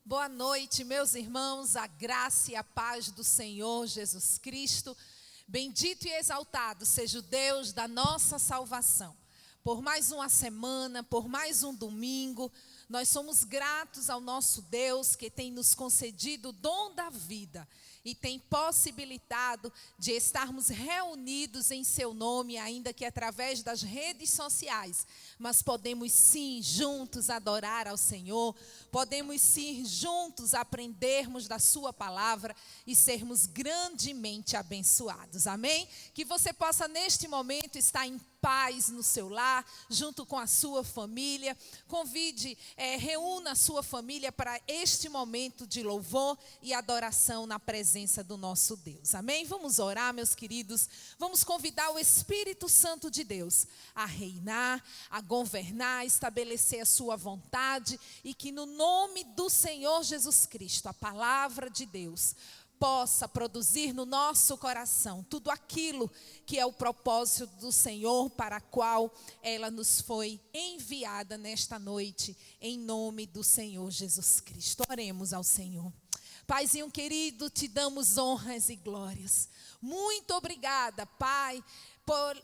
Boa noite, meus irmãos, a graça e a paz do Senhor Jesus Cristo. Bendito e exaltado seja o Deus da nossa salvação. Por mais uma semana, por mais um domingo, nós somos gratos ao nosso Deus que tem nos concedido o dom da vida e tem possibilitado de estarmos reunidos em seu nome, ainda que através das redes sociais. Mas podemos sim juntos adorar ao Senhor, podemos sim juntos aprendermos da sua palavra e sermos grandemente abençoados, amém? Que você possa neste momento estar em paz no seu lar, junto com a sua família. Convide, reúna a sua família para este momento de louvor e adoração na presença do nosso Deus, amém? Vamos orar, meus queridos, vamos convidar o Espírito Santo de Deus a reinar, a governar, estabelecer a sua vontade e que no nome do Senhor Jesus Cristo, a palavra de Deus possa produzir no nosso coração tudo aquilo que é o propósito do Senhor para a qual ela nos foi enviada nesta noite, em nome do Senhor Jesus Cristo. Oremos ao Senhor. Paizinho querido, te damos honras e glórias. Muito obrigada, Pai,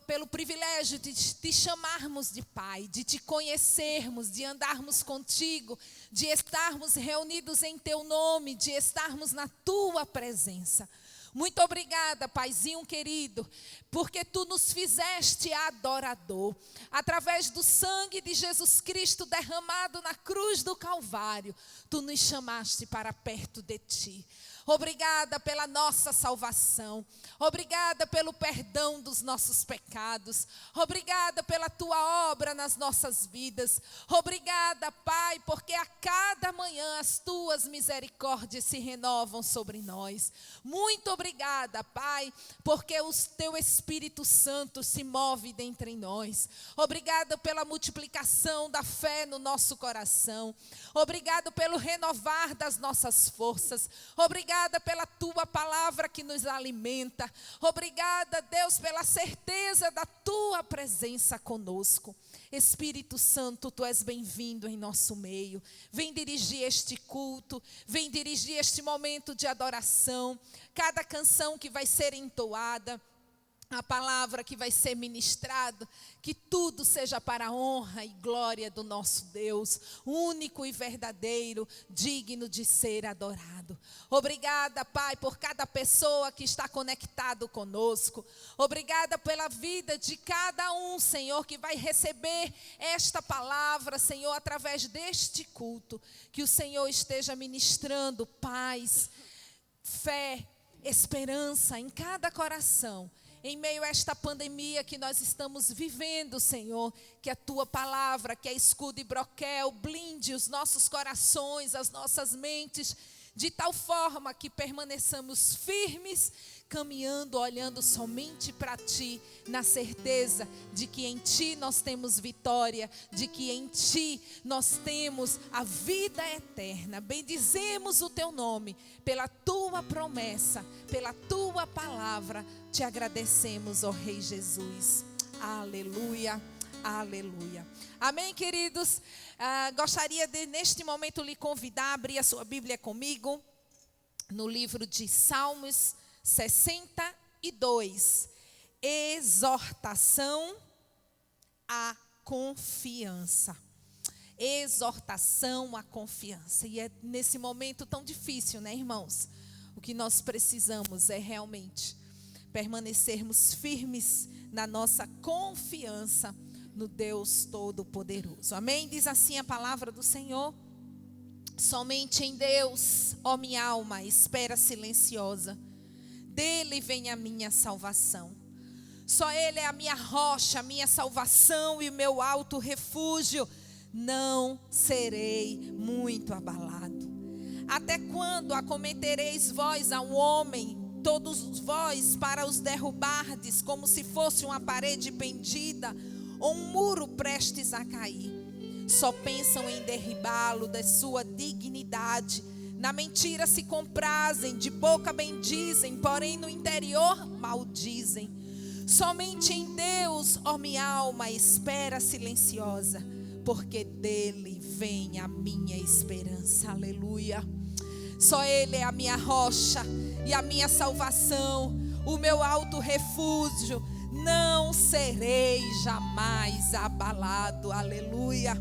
pelo privilégio de te chamarmos de Pai, de te conhecermos, de andarmos contigo, de estarmos reunidos em teu nome, de estarmos na tua presença. Muito obrigada, Paizinho querido, porque tu nos fizeste adorador. Através do sangue de Jesus Cristo derramado na cruz do Calvário, tu nos chamaste para perto de ti. Obrigada pela nossa salvação. Obrigada pelo perdão dos nossos pecados. Obrigada pela tua obra nas nossas vidas. Obrigada, Pai, porque a cada manhã as tuas misericórdias se renovam sobre nós. Muito obrigada, Pai, porque o teu Espírito Santo se move dentre nós. Obrigada pela multiplicação da fé no nosso coração. Obrigado pelo renovar das nossas forças. Obrigada pela tua palavra que nos alimenta. Obrigada, Deus, pela certeza da tua presença conosco. Espírito Santo, tu és bem-vindo em nosso meio. Vem dirigir este culto, vem dirigir este momento de adoração. Cada canção que vai ser entoada, a palavra que vai ser ministrada, que tudo seja para a honra e glória do nosso Deus, único e verdadeiro, digno de ser adorado. Obrigada, Pai, por cada pessoa que está conectado conosco. Obrigada pela vida de cada um, Senhor, que vai receber esta palavra, Senhor, através deste culto. Que o Senhor esteja ministrando paz, fé, esperança em cada coração. Em meio a esta pandemia que nós estamos vivendo, Senhor, que a tua palavra, que é escudo e broquel, blinde os nossos corações, as nossas mentes, de tal forma que permaneçamos firmes, caminhando, olhando somente para ti, na certeza de que em ti nós temos vitória, de que em ti nós temos a vida eterna. Bendizemos o teu nome, pela tua promessa, pela tua palavra, te agradecemos, ó Rei Jesus. Aleluia, aleluia. Amém, queridos? Gostaria de, neste momento, lhe convidar a abrir a sua Bíblia comigo, no livro de Salmos 62, exortação à confiança. Exortação à confiança. E é nesse momento tão difícil, né, irmãos? O que nós precisamos é realmente permanecermos firmes na nossa confiança no Deus Todo-Poderoso. Amém? Diz assim a palavra do Senhor: somente em Deus, ó minha alma, espera silenciosa. Dele vem a minha salvação. Só Ele é a minha rocha, a minha salvação e o meu alto refúgio. Não serei muito abalado. Até quando acometereis vós ao homem, todos vós para os derrubardes, como se fosse uma parede pendida ou um muro prestes a cair? Só pensam em derribá-lo da sua dignidade. Na mentira se comprazem, de boca bendizem, porém no interior maldizem. Somente em Deus, ó minha alma, espera silenciosa, porque dele vem a minha esperança. Aleluia. Só Ele é a minha rocha e a minha salvação, o meu alto refúgio. Não serei jamais abalado. Aleluia.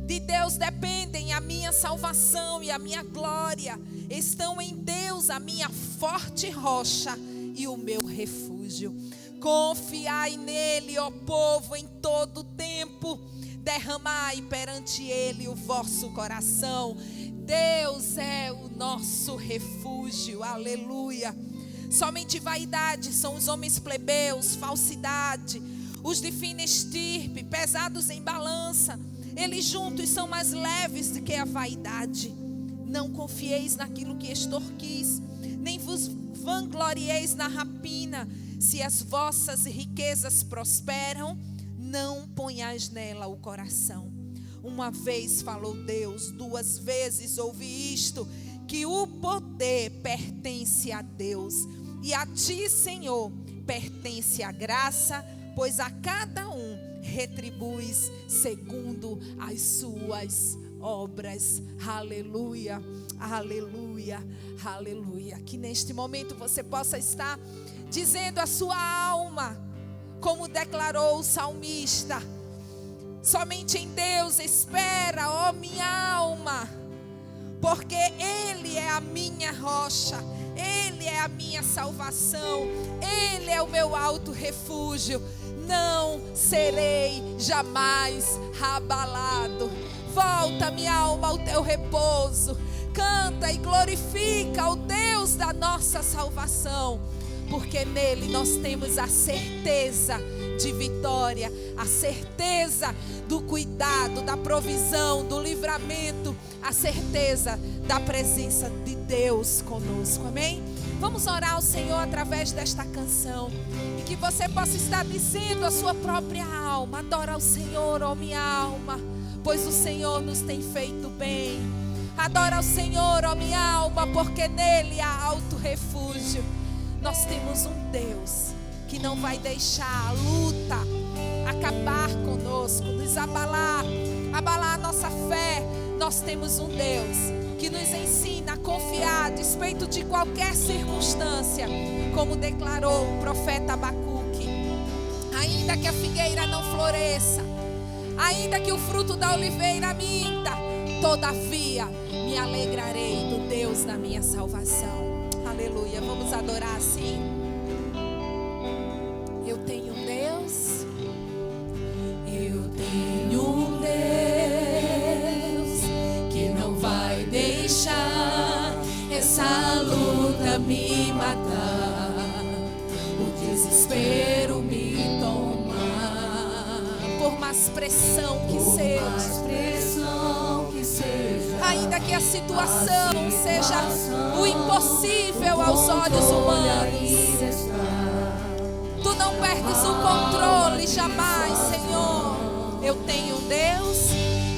De Deus dependem a minha salvação e a minha glória. Estão em Deus a minha forte rocha e o meu refúgio. Confiai nele, ó povo, em todo tempo. Derramai perante ele o vosso coração. Deus é o nosso refúgio. Aleluia. Somente vaidade são os homens plebeus, falsidade, os de fina estirpe, pesados em balança. Eles juntos são mais leves do que a vaidade. Não confieis naquilo que extorquis, nem vos vanglorieis na rapina. Se as vossas riquezas prosperam, não ponhais nela o coração. Uma vez falou Deus, 2 vezes ouvi isto, que o poder pertence a Deus. E a ti, Senhor, pertence a graça, pois a cada um retribuis segundo as suas obras. Aleluia, aleluia, aleluia. Que neste momento você possa estar dizendo à sua alma, como declarou o salmista: somente em Deus espera, ó minha alma, porque Ele é a minha rocha, Ele é a minha salvação, Ele é o meu alto refúgio. Não serei jamais abalado. Volta, minha alma, ao teu repouso. Canta e glorifica o Deus da nossa salvação, porque nele nós temos a certeza de vitória, a certeza do cuidado, da provisão, do livramento, a certeza da presença de Deus conosco, amém? Vamos orar ao Senhor através desta canção, e que você possa estar dizendo à sua própria alma: adora ao Senhor, ó minha alma, pois o Senhor nos tem feito bem. Adora ao Senhor, ó minha alma, porque nele há alto refúgio. Nós temos um Deus que não vai deixar a luta acabar conosco, nos abalar a nossa fé. Nós temos um Deus que nos ensina a confiar a despeito de qualquer circunstância, como declarou o profeta Abacuque: ainda que a figueira não floresça, ainda que o fruto da oliveira minta, todavia me alegrarei do Deus da minha salvação. Aleluia, vamos adorar assim. Eu tenho um Deus, eu tenho um Deus que não vai deixar essa luta me matar, o desespero me tomar. Por mais pressão que seja, ainda que a situação seja o impossível aos olhos humanos, Tu não perdes o controle jamais, Senhor. Eu tenho um Deus,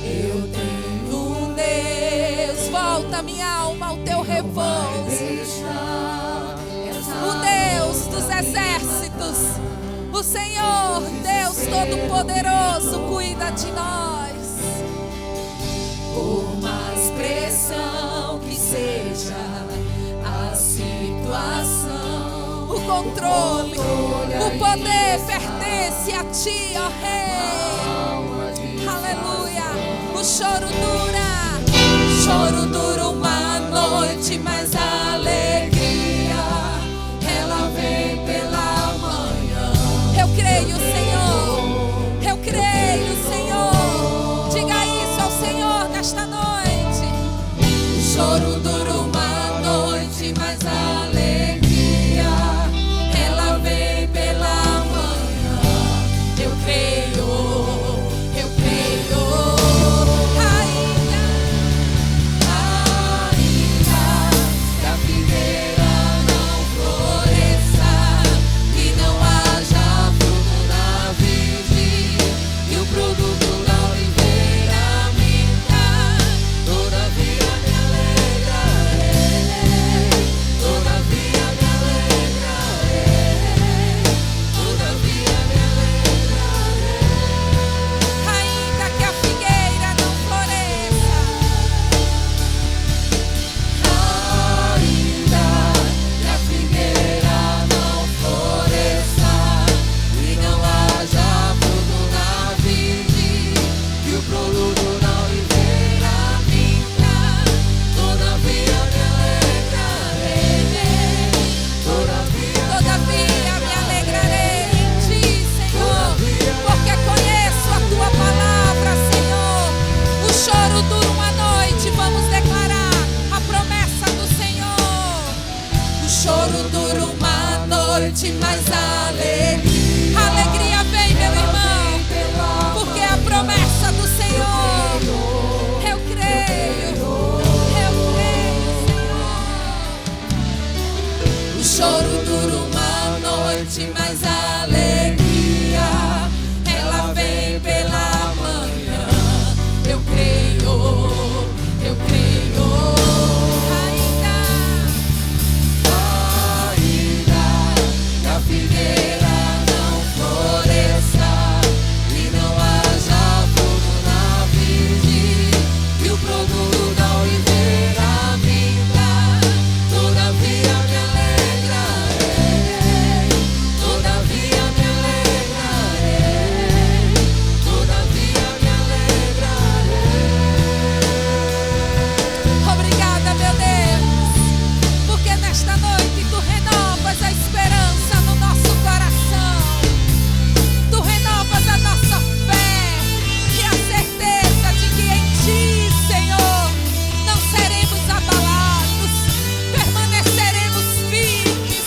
eu tenho um Deus. Volta minha alma ao teu repouso. O Deus dos exércitos, o Senhor, Deus Todo-Poderoso, cuida de nós. Por mais pressão que seja a situação, o controle, o poder pertence a Ti, ó Rei. Aleluia. O choro dura uma noite, mas a alegria ela vem pela manhã. Eu creio, Senhor. Eu creio, Senhor. Diga isso ao Senhor nesta noite. O choro dura uma noite, mas a alegria ela vem pela manhã. Eu creio, eu creio. Ainda que a figueira noite, mais alegria. Alegria vem, meu irmão, porque é a promessa do Senhor. Eu creio, Senhor. O choro dura uma noite, mas a alegria, ela vem pela manhã. Eu creio, eu creio. Ainda que a figueira não floresça e não haja fruto na vide, e o produto da oliveira vinda, todavia me alegrarei, todavia me alegrarei, todavia me alegrarei. Obrigada, meu Deus, porque nesta noite Tu renovas a esperança no nosso coração. Tu renovas a nossa fé e a certeza de que em Ti, Senhor, não seremos abalados, permaneceremos firmes,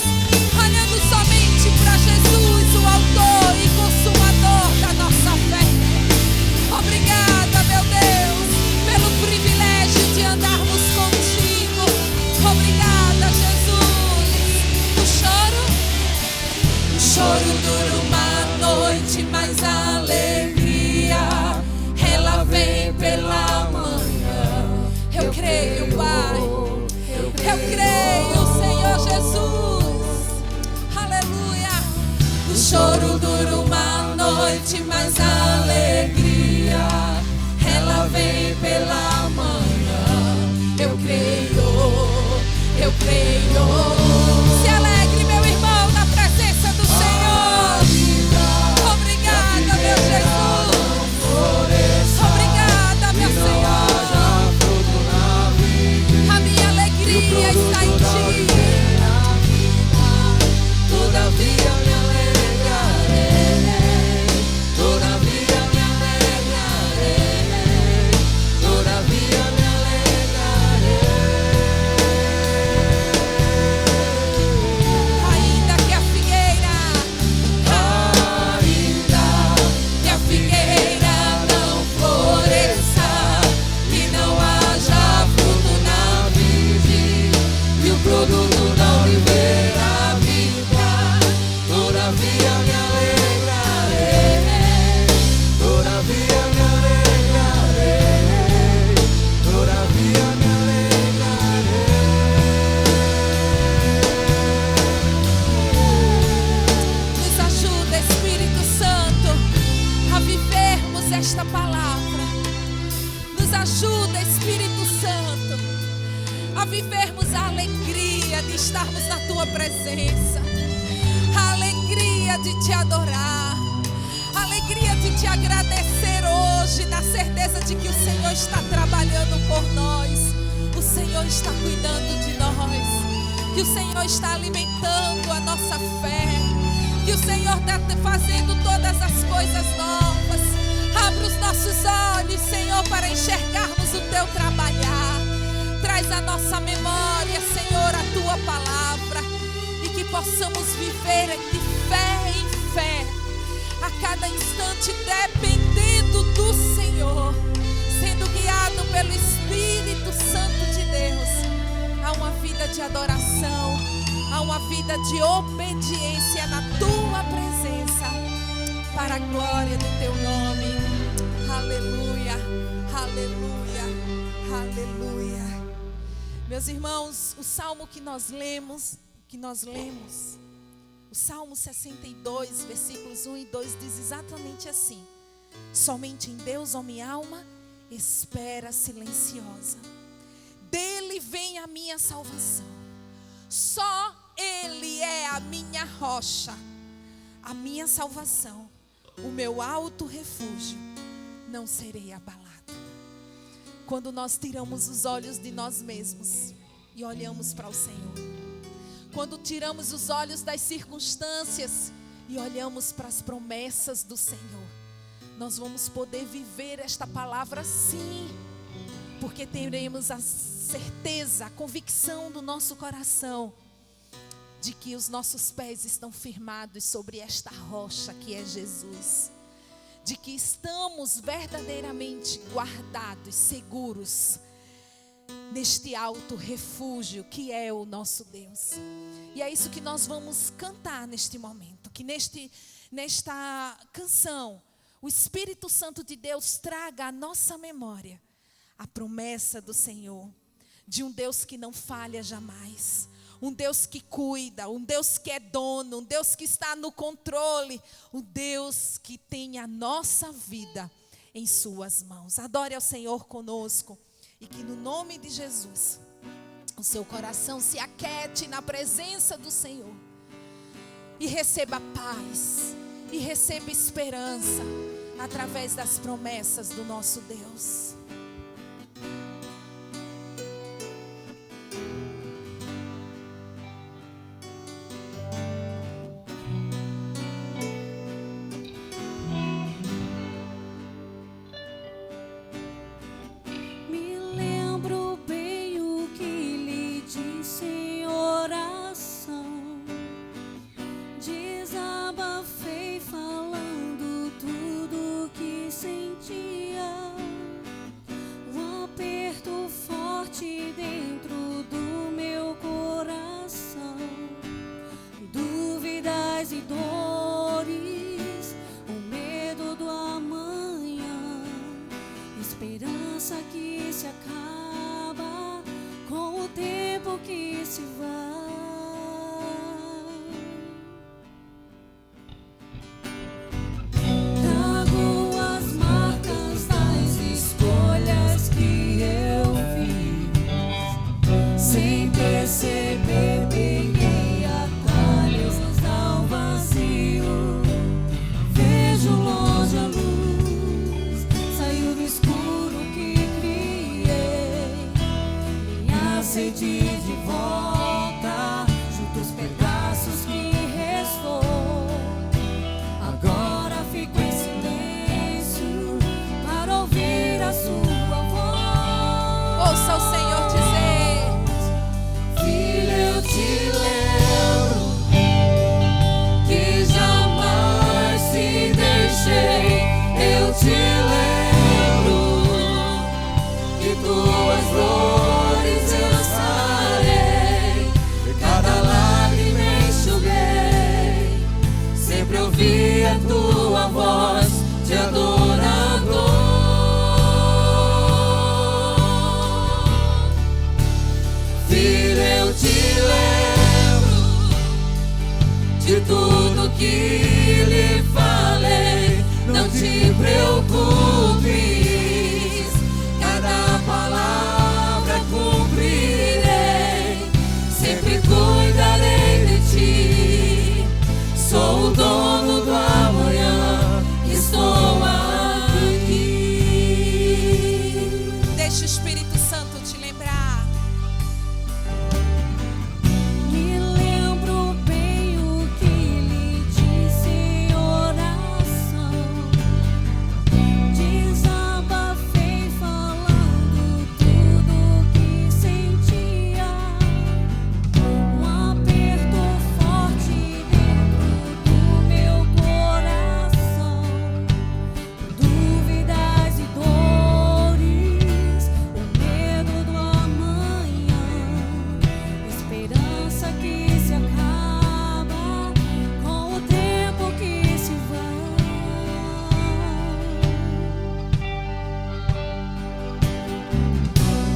olhando somente para Jesus, o autor e consumador da nossa fé. Obrigada, meu Deus, pelo privilégio de andarmos contigo. Obrigada, Jesus. O choro dura uma noite, mas a alegria, ela vem pela manhã. Eu creio, Pai. Eu creio, Senhor Jesus. Aleluia. O choro dura uma noite, mas a alegria, ela vem pela manhã. Eu creio, eu creio. Se alegre, meu irmão, na presença do Senhor. Obrigada, meu Jesus. Obrigada, meu Senhor. A minha alegria está em Ti. Todavia me alegrarei, todavia me alegrarei, todavia me alegrarei. Ainda que a figueira não floresça e não haja fruto na vide, e o produto da oliveira vinda, todavia me alegrarei, todavia me alegrarei, todavia me alegrarei. Nos ajuda, Espírito Santo, a vivermos esta palavra. Nos ajuda, Espírito Santo, a vivermos a alegria de estarmos na Tua presença, a alegria de Te adorar, a alegria de Te agradecer hoje, na certeza de que o Senhor está trabalhando por nós, o Senhor está cuidando de nós, que o Senhor está alimentando a nossa fé, que o Senhor está fazendo todas as coisas novas. Abre os nossos olhos, Senhor, para enxergarmos o Teu trabalhar. Traz à nossa memória, Senhor, a Tua palavra, e que possamos viver de fé em fé, a cada instante dependendo do Senhor, sendo guiado pelo Espírito Santo de Deus, a uma vida de adoração, a uma vida de obediência na Tua presença, para a glória do Teu nome. Aleluia, aleluia, aleluia. Meus irmãos, o salmo que nós lemos, o Salmo 62, versículos 1 e 2 diz exatamente assim: somente em Deus, ó minha alma, espera silenciosa. Dele vem a minha salvação. Só Ele é a minha rocha, a minha salvação, o meu alto refúgio. Não serei abalado. Quando nós tiramos os olhos de nós mesmos e olhamos para o Senhor, quando tiramos os olhos das circunstâncias e olhamos para as promessas do Senhor, nós vamos poder viver esta palavra sim, porque teremos a certeza, a convicção do nosso coração de que os nossos pés estão firmados sobre esta rocha que é Jesus, de que estamos verdadeiramente guardados, seguros neste alto refúgio que é o nosso Deus. E é isso que nós vamos cantar neste momento, que nesta canção o Espírito Santo de Deus traga à nossa memória a promessa do Senhor, de um Deus que não falha jamais, um Deus que cuida, um Deus que é dono, um Deus que está no controle, um Deus que tem a nossa vida em suas mãos. Adore ao Senhor conosco e que no nome de Jesus o seu coração se aquete na presença do Senhor e receba paz e receba esperança através das promessas do nosso Deus. Que se acaba com o tempo que se vai. Trago as marcas das escolhas que eu fiz, sem perceber, peguei atalhos ao vazio. Vejo longe a luz, saiu do escuro que sede de volta, junto os pedaços que restou. Agora fico em silêncio para ouvir a sua voz. Ouça o Senhor dizer: Filho, eu te lembro que jamais te deixei. Eu te lembro que tuas dores eu sarei, cada lágrima enxuguei. Sempre ouvi a tua voz de adorador. Filho, eu te lembro de tudo que lhe falei. Não te preocupes, cada palavra cumprirei. Sempre cuidarei de ti. Sou o dono do amanhã, estou aqui. deixa o Espírito Santo te lembrar. Me lembro bem o que lhe disse em oração. Desabafei falando tudo que sentia. Um aperto forte dentro do meu coração. Dúvidas e dores, o medo do amanhã. Esperança que se acaba com o tempo que se vai.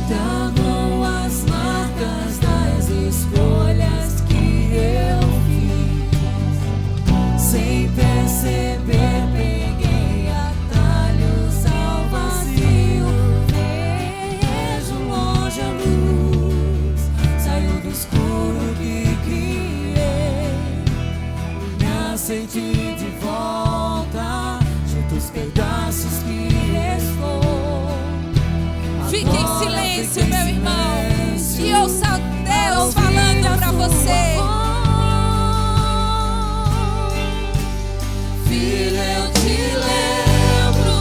Trago as marcas das escolhas que eu fiz, sem perceber, peguei atalhos ao vazio. Vejo longe a luz, saiu do escuro que criei. Me aceite de volta, junto os pedaços que restou. Fique em silêncio, meu irmão, e ouça Deus falando para você. Filho, eu te lembro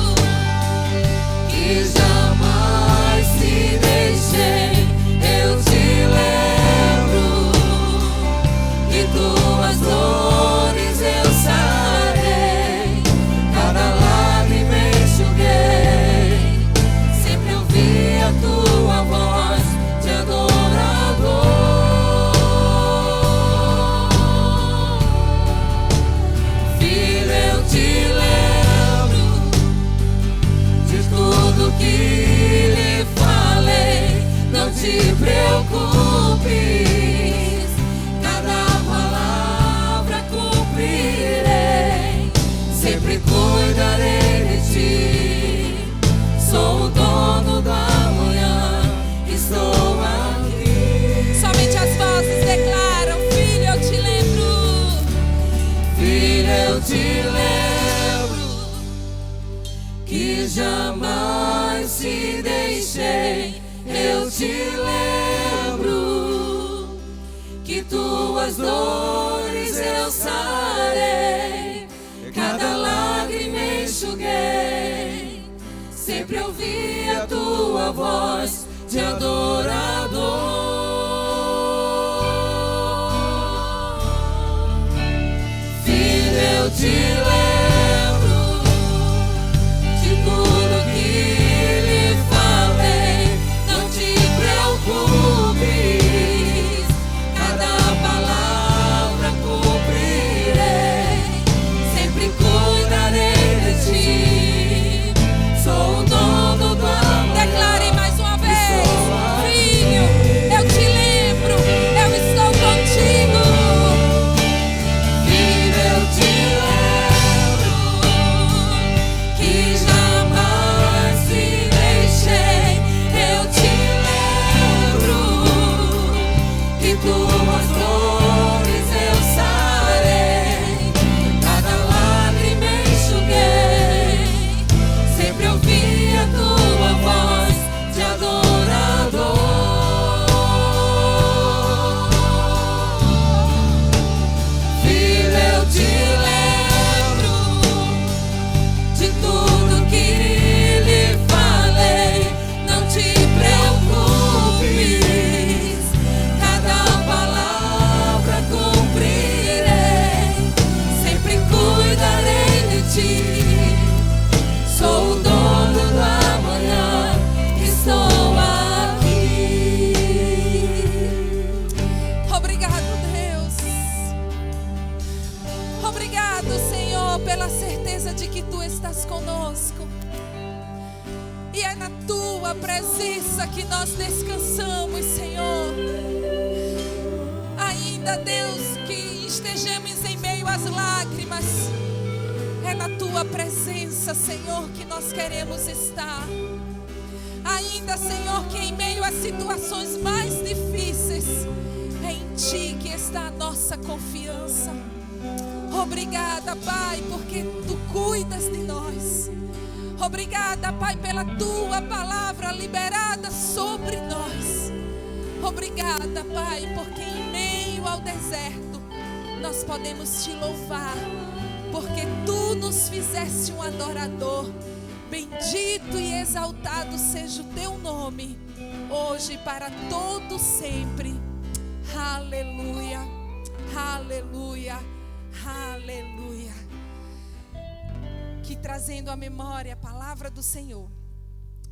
que jamais te deixei. Eu te lembro que eu te lembro que jamais te deixei. Eu te lembro que tuas dores eu sarei, cada lágrima enxuguei. Sempre ouvi a tua voz de adorador. Filho, eu te lembro de tudo que lhe falei. Não te preocupes, cada palavra cumprirei. Sempre cuidarei de ti. Sou o dono do amor. Declare mais uma vez. Filho, eu te lembro, eu estou contigo. Filho, eu te lembro que jamais te deixei. Eu te lembro que tuas dores eu sarei, cada lágrima enxuguei. Sempre ouvi a tua voz de adorador. Filho, eu te lembro de tudo que lhe falei. Não te preocupes, cada palavra cumprirei. Sempre cuidarei de ti. Sou o dono do amanhã, estou aqui. Obrigado, Deus. Obrigado, Senhor, pela certeza de que Tu estás conosco. E é na Tua presença que nós descansamos, Senhor. Ainda, Deus, que estejamos em meio às lágrimas, é na Tua presença, Senhor, que nós queremos estar. Ainda, Senhor, que em meio às situações mais difíceis, é em Ti que está a nossa confiança. Obrigada, Pai, porque Tu cuidas de nós. Obrigada, Pai, pela Tua palavra liberada sobre nós. Obrigada, Pai, porque em meio ao deserto nós podemos Te louvar, porque Tu nos fizeste um adorador. Bendito e exaltado seja o Teu nome, hoje e para todo sempre. Aleluia, aleluia, aleluia. Que trazendo à memória a palavra do Senhor,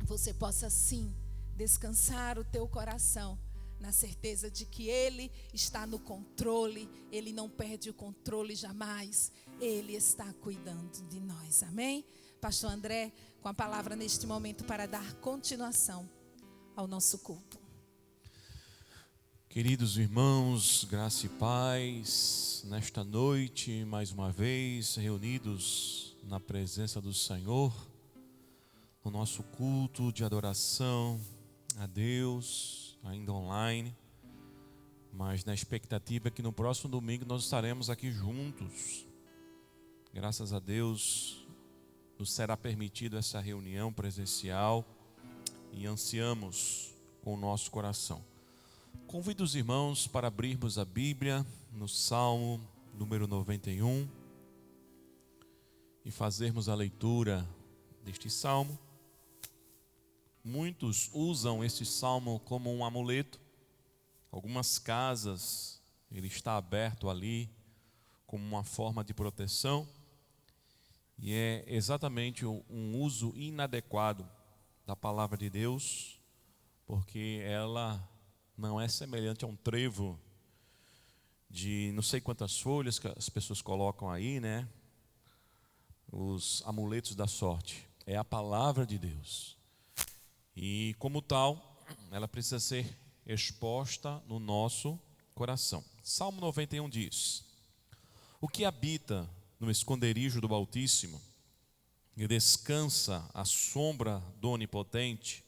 você possa sim descansar o teu coração na certeza de que Ele está no controle. Ele não perde o controle jamais. Ele está cuidando de nós, amém? Pastor André, com a palavra neste momento para dar continuação ao nosso culto. Queridos irmãos, graça e paz, nesta noite, mais uma vez, reunidos na presença do Senhor, no nosso culto de adoração a Deus, ainda online, mas na expectativa que no próximo domingo nós estaremos aqui juntos. Graças a Deus, nos será permitido essa reunião presencial e ansiamos com o nosso coração. Convido os irmãos para abrirmos a Bíblia no Salmo número 91 e fazermos a leitura deste Salmo. Muitos usam este Salmo como um amuleto. Algumas casas, ele está aberto ali como uma forma de proteção. E é exatamente um uso inadequado da palavra de Deus, porque ela não é semelhante a um trevo de não sei quantas folhas que as pessoas colocam aí, né? Os amuletos da sorte. É a palavra de Deus. E como tal, ela precisa ser exposta no nosso coração. Salmo 91 diz: o que habita no esconderijo do Altíssimo e descansa à sombra do Onipotente,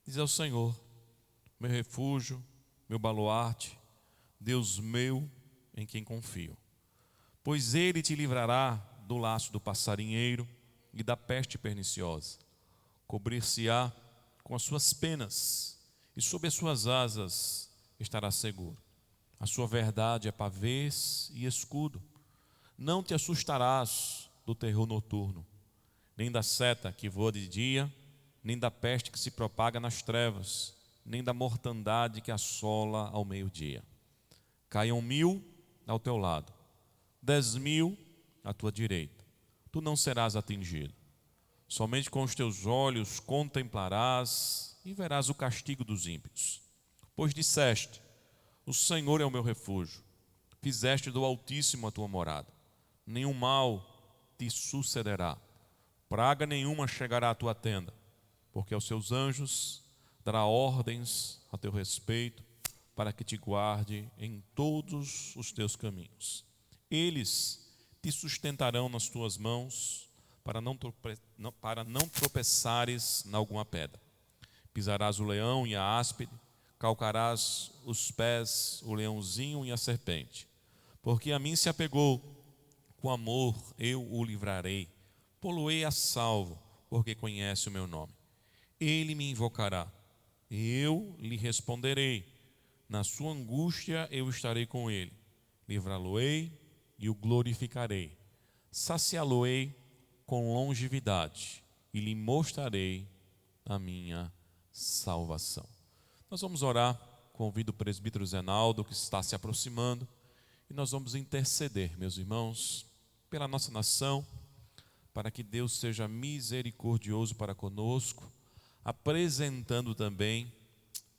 diz ao Senhor: meu refúgio, meu baluarte, Deus meu em quem confio. Pois ele te livrará do laço do passarinheiro e da peste perniciosa. Cobrir-se-á com as suas penas, e sob as suas asas estará seguro. A sua verdade é pavês e escudo. Não te assustarás do terror noturno, nem da seta que voa de dia, nem da peste que se propaga nas trevas, nem da mortandade que assola ao meio-dia. Caiam 1000 ao teu lado, 10.000 à tua direita, tu não serás atingido. Somente com os teus olhos contemplarás e verás o castigo dos ímpios. Pois disseste: o Senhor é o meu refúgio, fizeste do Altíssimo a tua morada. Nenhum mal te sucederá, praga nenhuma chegará à tua tenda, porque aos seus anjos dará ordens a teu respeito, para que te guarde em todos os teus caminhos. Eles te sustentarão nas tuas mãos, para não tropeçares em alguma pedra. Pisarás o leão e a áspide, calcarás os pés o leãozinho e a serpente. Porque a mim se apegou, com amor eu o livrarei, pô-lo-ei a salvo, porque conhece o meu nome. Ele me invocará, e eu lhe responderei. Na sua angústia eu estarei com ele, livrá-lo-ei e o glorificarei. Saciá-lo-ei com longevidade e lhe mostrarei a minha salvação. Nós vamos orar, convido o presbítero Zenaldo, que está se aproximando, e nós vamos interceder, meus irmãos, pela nossa nação, para que Deus seja misericordioso para conosco, apresentando também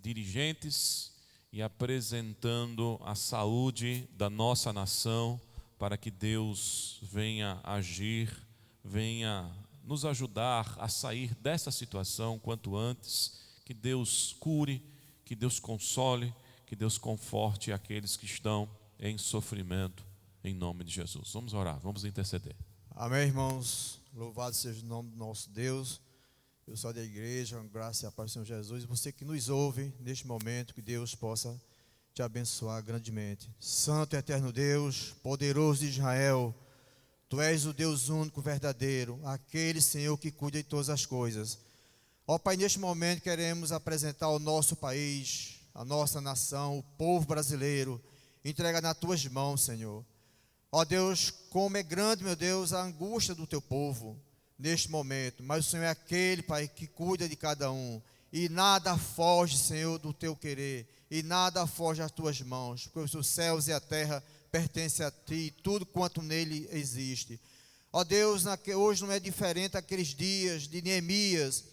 dirigentes e apresentando a saúde da nossa nação, para que Deus venha agir, venha nos ajudar a sair dessa situação quanto antes, que Deus cure, que Deus console, que Deus conforte aqueles que estão em sofrimento, em nome de Jesus. Vamos orar, vamos interceder. Amém, irmãos. Louvado seja o nome do nosso Deus. Eu sou da igreja, graças a paz do Senhor Jesus. Você que nos ouve neste momento, que Deus possa te abençoar grandemente. Santo e eterno Deus, poderoso de Israel, Tu és o Deus único, verdadeiro, aquele, Senhor, que cuida de todas as coisas. Ó Pai, neste momento queremos apresentar o nosso país, a nossa nação, o povo brasileiro, entrega nas Tuas mãos, Senhor. Ó Deus, como é grande, meu Deus, a angústia do Teu povo neste momento, mas o Senhor é aquele, Pai, que cuida de cada um, e nada foge, Senhor, do Teu querer, e nada foge às Tuas mãos, porque os céus e a terra pertencem a Ti, e tudo quanto nele existe. Ó Deus, hoje não é diferente daqueles dias de Neemias,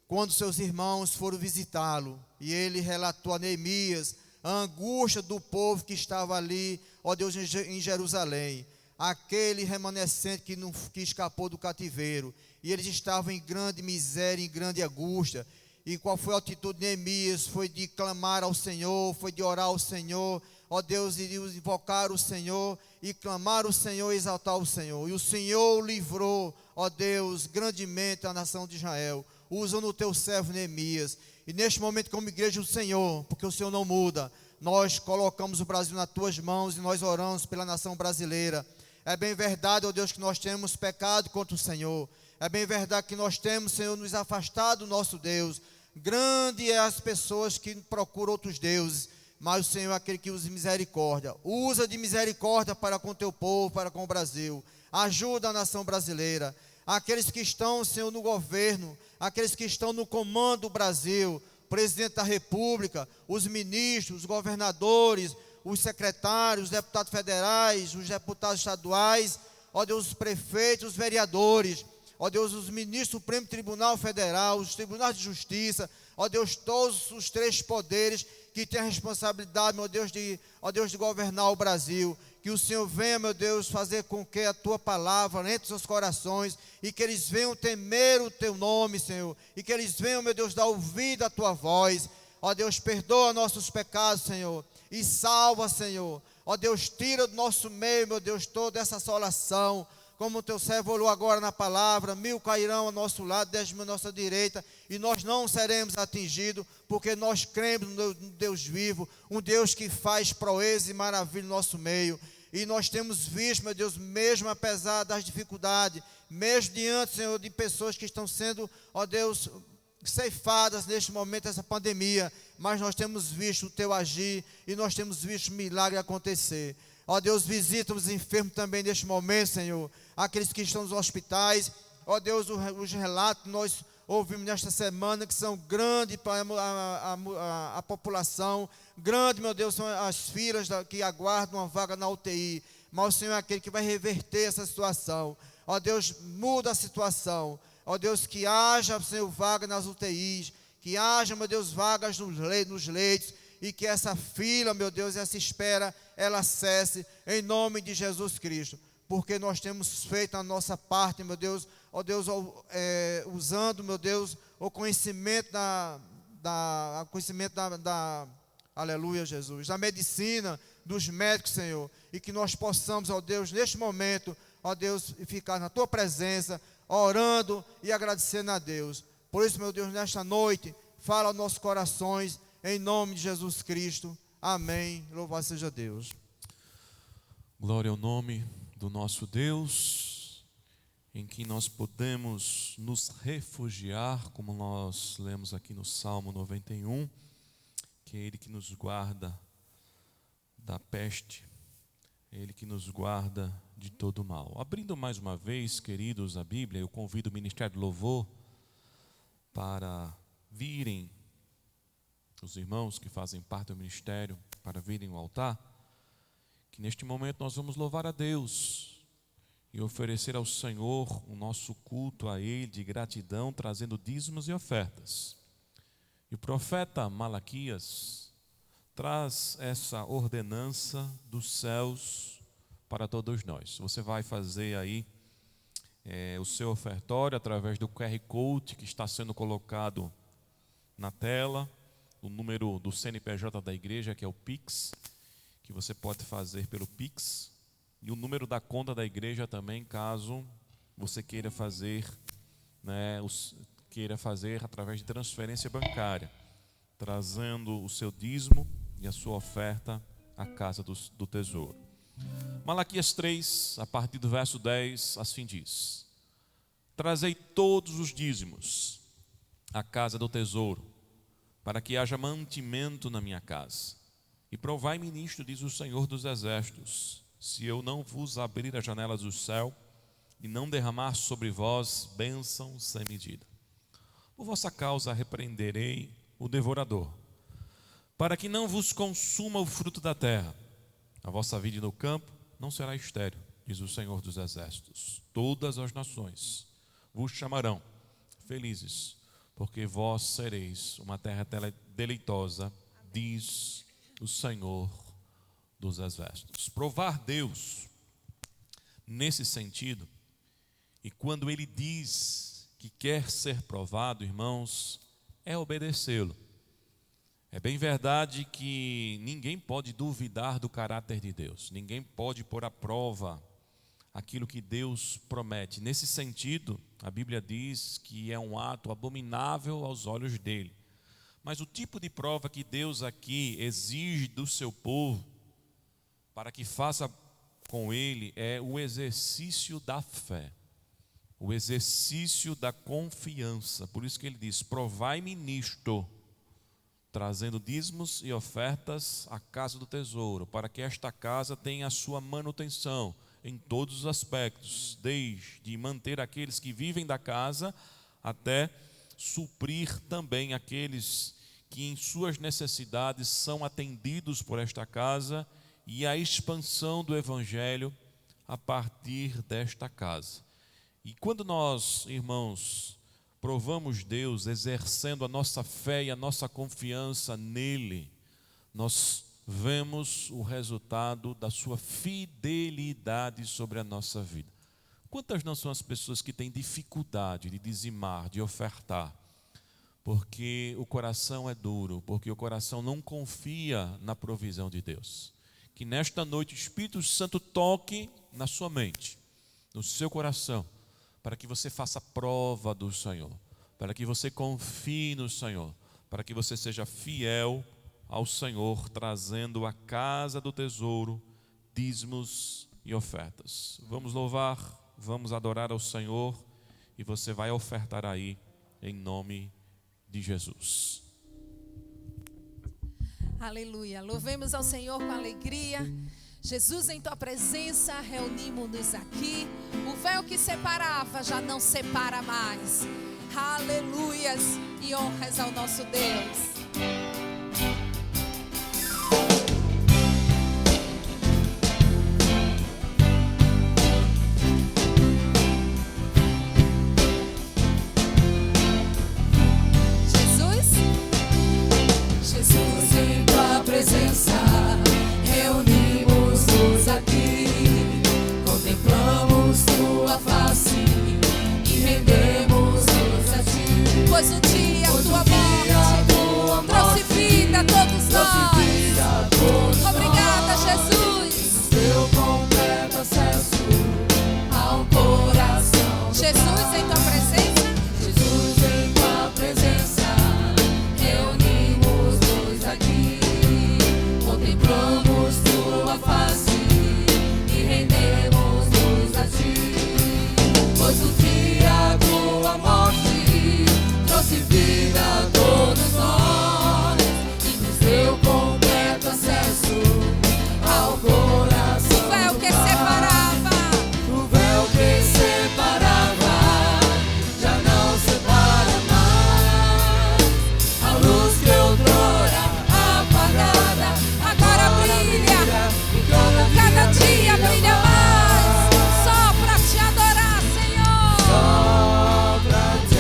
quando seus irmãos foram visitá-lo, e ele relatou a Neemias a angústia do povo que estava ali, ó Deus, em Jerusalém, aquele remanescente que escapou do cativeiro, e eles estavam em grande miséria, em grande angústia. E qual foi a atitude de Neemias? Foi de clamar ao Senhor, foi de orar ao Senhor, ó Deus, e de invocar o Senhor, e clamar o Senhor, e exaltar o Senhor. E o Senhor livrou, ó Deus, grandemente a nação de Israel, usando o teu servo Neemias. E neste momento, como igreja do Senhor, porque o Senhor não muda, nós colocamos o Brasil nas tuas mãos, e nós oramos pela nação brasileira. É bem verdade, ó Deus, que nós temos pecado contra o Senhor. É bem verdade que nós temos, Senhor, nos afastado do nosso Deus. Grande é as pessoas que procuram outros deuses, mas o Senhor é aquele que usa misericórdia. Usa de misericórdia para com o teu povo, para com o Brasil. Ajuda a nação brasileira. Aqueles que estão, Senhor, no governo, aqueles que estão no comando do Brasil, o presidente da República, os ministros, os governadores, os secretários, os deputados federais, os deputados estaduais, ó Deus, os prefeitos, os vereadores, ó Deus, os ministros do Supremo Tribunal Federal, os tribunais de justiça, ó Deus, todos os três poderes que têm a responsabilidade, meu Deus, de governar o Brasil. Que o Senhor venha, meu Deus, fazer com que a Tua palavra entre os seus corações, e que eles venham temer o Teu nome, Senhor, e que eles venham, meu Deus, dar ouvido à Tua voz. Ó Deus, perdoa nossos pecados, Senhor, e salva, Senhor. Ó Deus, tira do nosso meio, meu Deus, toda essa assolação. Como o Teu servo falou agora na palavra, 1000 cairão ao nosso lado, 10.000 à nossa direita, e nós não seremos atingidos, porque nós cremos no Deus vivo, um Deus que faz proeza e maravilha no nosso meio. E nós temos visto, meu Deus, mesmo apesar das dificuldades, mesmo diante, Senhor, de pessoas que estão sendo, ó Deus, ceifadas neste momento dessa pandemia, mas nós temos visto o Teu agir e nós temos visto o milagre acontecer. Ó Deus, visita os enfermos também neste momento, Senhor, aqueles que estão nos hospitais. Ó Deus, os relatos que nós ouvimos nesta semana, que são grandes para a população, grande, meu Deus, são as filas que aguardam uma vaga na UTI, mas o Senhor é aquele que vai reverter essa situação. Ó Deus, muda a situação. Ó Deus, que haja, Senhor, vaga nas UTIs, que haja, meu Deus, vagas nos leitos, e que essa fila, meu Deus, essa espera, ela cesse, em nome de Jesus Cristo, porque nós temos feito a nossa parte, meu Deus, ó Deus, usando, meu Deus, o conhecimento aleluia, Jesus, da medicina, dos médicos, Senhor, e que nós possamos, ó Deus, neste momento, ó Deus, ficar na Tua presença, orando e agradecendo a Deus. Por isso, meu Deus, nesta noite, fala aos nossos corações, em nome de Jesus Cristo, amém, louvado seja Deus. Glória ao nome do nosso Deus, em que nós podemos nos refugiar, como nós lemos aqui no Salmo 91, que é Ele que nos guarda da peste, é Ele que nos guarda de todo mal. Abrindo mais uma vez, queridos, a Bíblia, eu convido o Ministério do Louvor para virem, os irmãos que fazem parte do ministério, para virem ao altar, que neste momento nós vamos louvar a Deus e oferecer ao Senhor o nosso culto a Ele de gratidão, trazendo dízimos e ofertas. E o profeta Malaquias traz essa ordenança dos céus para todos nós. Você vai fazer aí o seu ofertório através do QR Code que está sendo colocado na tela, o número do CNPJ da igreja, que é o Pix, que você pode fazer pelo Pix, e o número da conta da igreja também, caso você queira fazer, através de transferência bancária, trazendo o seu dízimo e a sua oferta à casa do tesouro. Malaquias 3, a partir do verso 10, assim diz: Trazei todos os dízimos à casa do tesouro, para que haja mantimento na minha casa. E provai-me nisto, diz o Senhor dos Exércitos, se eu não vos abrir as janelas do céu e não derramar sobre vós bênção sem medida. Por vossa causa repreenderei o devorador, para que não vos consuma o fruto da terra. A vossa vida no campo não será estéril, diz o Senhor dos Exércitos. Todas as nações vos chamarão felizes, porque vós sereis uma terra deleitosa, diz o Senhor dos Exércitos. Provar Deus, nesse sentido, e quando Ele diz que quer ser provado, irmãos, é obedecê-lo. É bem verdade que ninguém pode duvidar do caráter de Deus, ninguém pode pôr à prova aquilo que Deus promete. Nesse sentido, a Bíblia diz que é um ato abominável aos olhos dele. Mas o tipo de prova que Deus aqui exige do seu povo, para que faça com ele, é o exercício da fé, o exercício da confiança. Por isso que ele diz: provai-me nisto, trazendo dízimos e ofertas à casa do tesouro, para que esta casa tenha a sua manutenção em todos os aspectos, desde manter aqueles que vivem da casa, até suprir também aqueles que em suas necessidades são atendidos por esta casa, e a expansão do Evangelho a partir desta casa. E quando nós, irmãos, provamos Deus, exercendo a nossa fé e a nossa confiança nele, nós vemos o resultado da sua fidelidade sobre a nossa vida. Quantas não são as pessoas que têm dificuldade de dizimar, de ofertar, porque o coração é duro, porque o coração não confia na provisão de Deus? Que nesta noite o Espírito Santo toque na sua mente, no seu coração, para que você faça prova do Senhor, para que você confie no Senhor, para que você seja fiel ao Senhor, trazendo à casa do tesouro dízimos e ofertas. Vamos louvar, vamos adorar ao Senhor e você vai ofertar aí em nome de Jesus. Aleluia. Louvemos ao Senhor com alegria. Jesus, em tua presença, reunimos-nos aqui. O véu que separava já não separa mais. Aleluias e honras ao nosso Deus. Pois um dia a tua morte trouxe vida a todos nós. Obrigada, Jesus. Teu completo acesso ao coração. Jesus, em tua presença. Jesus, em tua presença. Reunimos-nos aqui. Contemplamos tua face e rendemos-nos a ti. Pois um dia a tua morte trouxe vida a todos nós e nos deu completo acesso ao coração. O véu que separava, já não separa mais. A luz que outrora apagada agora brilha, como cada dia brilha mais. Só pra te adorar, Senhor. Só pra te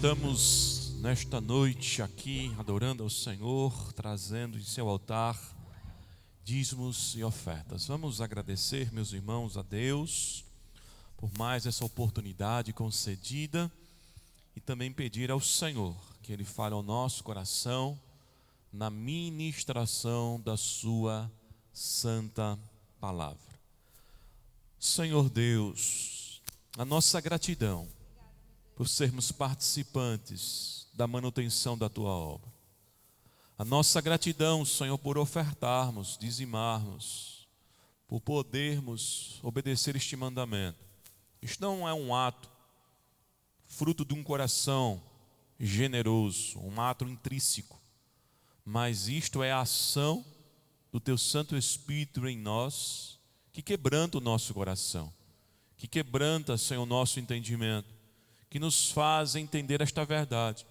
Estamos nesta noite aqui adorando ao Senhor, trazendo em seu altar dízimos e ofertas. Vamos agradecer, meus irmãos, a Deus por mais essa oportunidade concedida e também pedir ao Senhor que Ele fale ao nosso coração na ministração da sua santa palavra. Senhor Deus, a nossa gratidão por sermos participantes da manutenção da Tua obra. A nossa gratidão, Senhor, por ofertarmos, dizimarmos, por podermos obedecer este mandamento. Isto não é um ato fruto de um coração generoso, um ato intrínseco, mas isto é a ação do Teu Santo Espírito em nós, que quebranta o nosso coração, que quebranta, Senhor, o nosso entendimento, que nos faz entender esta verdade.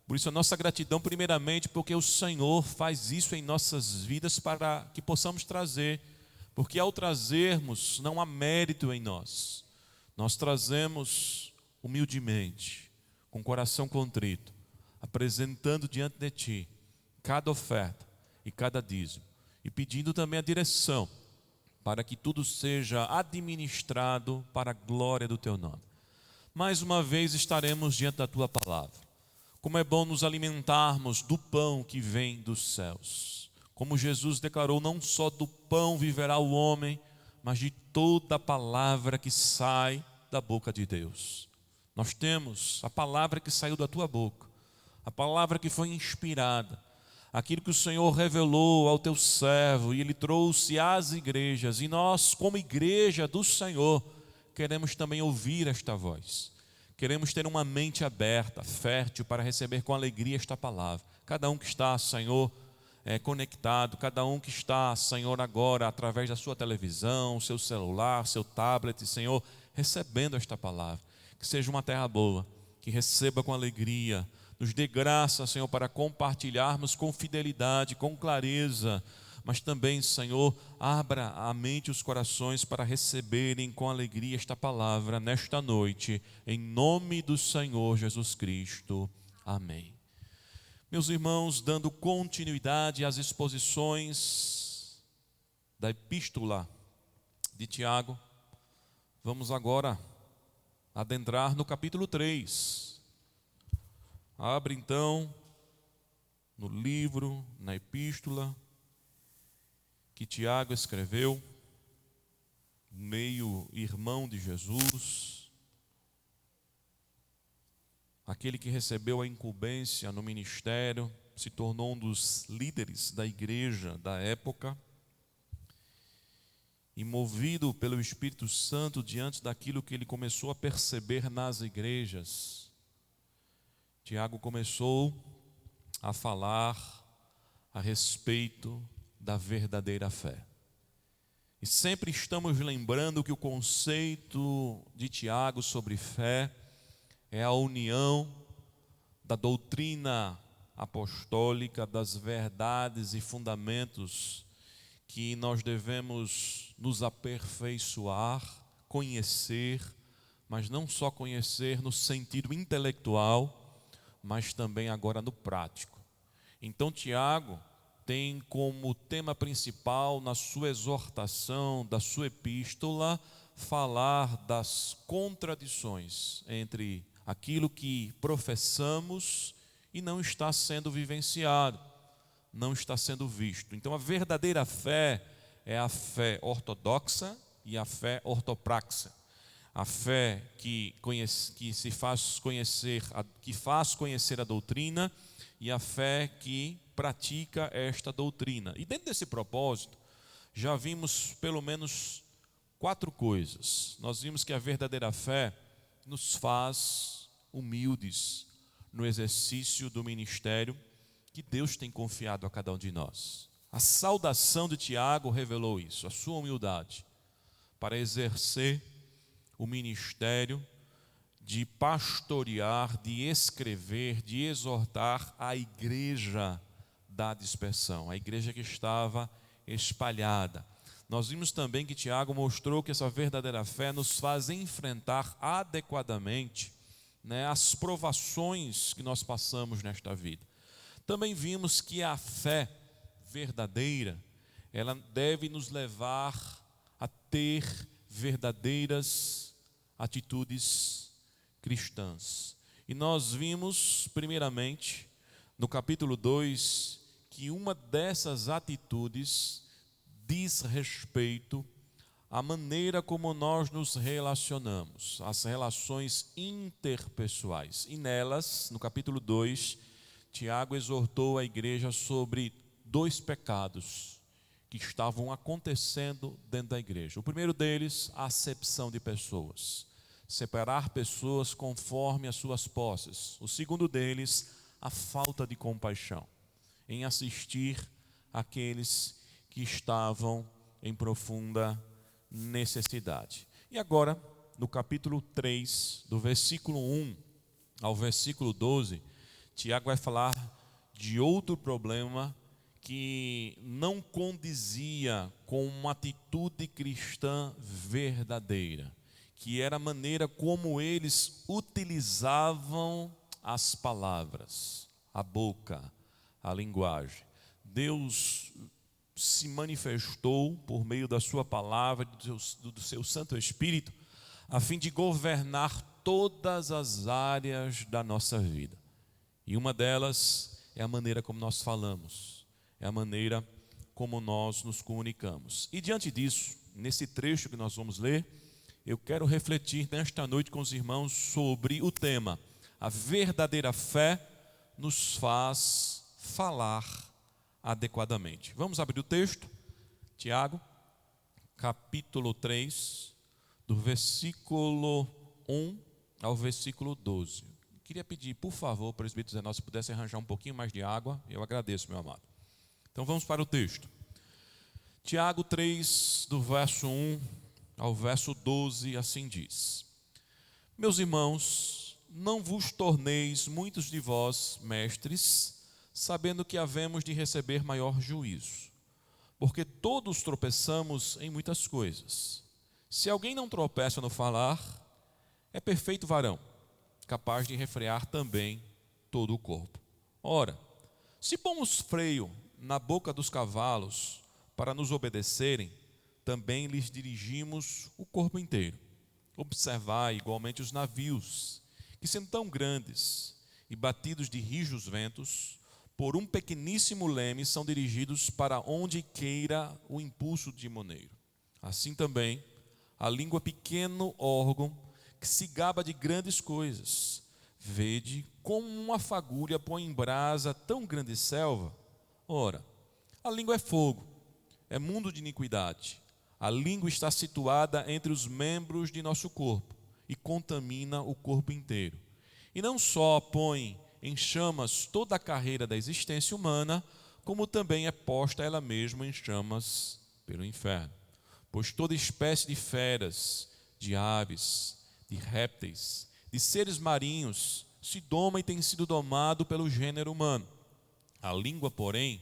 Por isso a nossa gratidão primeiramente porque o Senhor faz isso em nossas vidas para que possamos trazer, porque ao trazermos não há mérito em nós, nós trazemos humildemente, com o coração contrito, apresentando diante de Ti cada oferta e cada dízimo, e pedindo também a direção para que tudo seja administrado para a glória do Teu nome. Mais uma vez estaremos diante da Tua palavra. Como é bom nos alimentarmos do pão que vem dos céus. Como Jesus declarou, não só do pão viverá o homem, mas de toda a palavra que sai da boca de Deus. Nós temos a palavra que saiu da Tua boca, a palavra que foi inspirada, aquilo que o Senhor revelou ao Teu servo e Ele trouxe às igrejas. E nós, como igreja do Senhor, queremos também ouvir esta voz. Queremos ter uma mente aberta, fértil, para receber com alegria esta palavra. Cada um que está, Senhor, conectado, cada um que está, Senhor, agora, através da sua televisão, seu celular, seu tablet, Senhor, recebendo esta palavra. Que seja uma terra boa, que receba com alegria. Nos dê graça, Senhor, para compartilharmos com fidelidade, com clareza, mas também, Senhor, abra a mente e os corações para receberem com alegria esta palavra nesta noite, em nome do Senhor Jesus Cristo. Amém. Meus irmãos, dando continuidade às exposições da epístola de Tiago, vamos agora adentrar no capítulo 3. Abre então no livro, na epístola que Tiago escreveu, meio irmão de Jesus, aquele que recebeu a incumbência no ministério, se tornou um dos líderes da igreja da época, e movido pelo Espírito Santo diante daquilo que ele começou a perceber nas igrejas, Tiago começou a falar a respeito da verdadeira fé. E sempre estamos lembrando que o conceito de Tiago sobre fé é a união da doutrina apostólica, das verdades e fundamentos que nós devemos nos aperfeiçoar, conhecer, mas não só conhecer no sentido intelectual, mas também agora no prático. Então Tiago tem como tema principal na sua exortação, da sua epístola, falar das contradições entre aquilo que professamos e não está sendo vivenciado, não está sendo visto. Então a verdadeira fé é a fé ortodoxa e a fé ortopraxa. A fé que se faz conhecer, que faz conhecer a doutrina, e a fé que pratica esta doutrina. E dentro desse propósito, já vimos pelo menos 4 coisas. Nós vimos que a verdadeira fé nos faz humildes no exercício do ministério que Deus tem confiado a cada um de nós. A saudação de Tiago revelou isso, a sua humildade para exercer o ministério de pastorear, de escrever, de exortar a igreja da dispersão, a igreja que estava espalhada. Nós vimos também que Tiago mostrou que essa verdadeira fé nos faz enfrentar adequadamente, as provações que nós passamos nesta vida. Também vimos que a fé verdadeira, ela deve nos levar a ter verdadeiras atitudes cristãs. E nós vimos, primeiramente, no capítulo 2, que uma dessas atitudes diz respeito à maneira como nós nos relacionamos, as relações interpessoais. E nelas, no capítulo 2, Tiago exortou a igreja sobre 2 pecados que estavam acontecendo dentro da igreja. O primeiro deles, a acepção de pessoas. Separar pessoas conforme as suas posses. O segundo deles, a falta de compaixão, em assistir aqueles que estavam em profunda necessidade. E agora, no capítulo 3, do versículo 1 ao versículo 12, Tiago vai falar de outro problema que não condizia com uma atitude cristã verdadeira, que era a maneira como eles utilizavam as palavras, a boca, a linguagem. Deus se manifestou por meio da sua palavra, do seu Santo Espírito, a fim de governar todas as áreas da nossa vida. E uma delas é a maneira como nós falamos, é a maneira como nós nos comunicamos. E diante disso, nesse trecho que nós vamos ler, eu quero refletir nesta noite com os irmãos sobre o tema: a verdadeira fé nos faz falar adequadamente. Vamos abrir o texto, Tiago, capítulo 3, do versículo 1 ao versículo 12. Queria pedir, por favor, presbítero Zé, se pudesse arranjar um pouquinho mais de água, eu agradeço, meu amado. Então vamos para o texto. Tiago 3, do verso 1 ao verso 12, assim diz: Meus irmãos, não vos torneis muitos de vós mestres, sabendo que havemos de receber maior juízo. porque todos tropeçamos em muitas coisas. Se alguém não tropeça no falar, é perfeito varão, capaz de refrear também todo o corpo. Ora, se pomos freio na boca dos cavalos para nos obedecerem, também lhes dirigimos o corpo inteiro. Observai igualmente os navios, que sendo tão grandes e batidos de rijos ventos, por um pequeníssimo leme são dirigidos para onde queira o impulso de timoneiro. Assim também, a língua pequeno órgão, que se gaba de grandes coisas. Vede como uma fagulha põe em brasa tão grande selva. Ora, a língua é fogo, é mundo de iniquidade. A língua está situada entre os membros de nosso corpo e contamina o corpo inteiro. E não só põe em chamas toda a carreira da existência humana, como também é posta ela mesma em chamas pelo inferno. Pois toda espécie de feras, de aves, de répteis, de seres marinhos, se doma e tem sido domado pelo gênero humano. A língua, porém,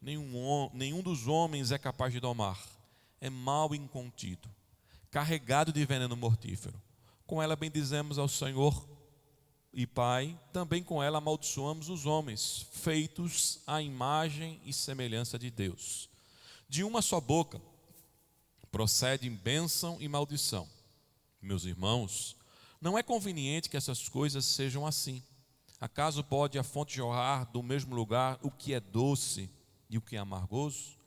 nenhum dos homens é capaz de domar. É mau e incontido, carregado de veneno mortífero. Com ela bendizemos ao Senhor e Pai, também com ela amaldiçoamos os homens, feitos à imagem e semelhança de Deus. De uma só boca procedem bênção e maldição. Meus irmãos, não é conveniente que essas coisas sejam assim. Acaso pode a fonte jorrar do mesmo lugar o que é doce e o que é amargoso?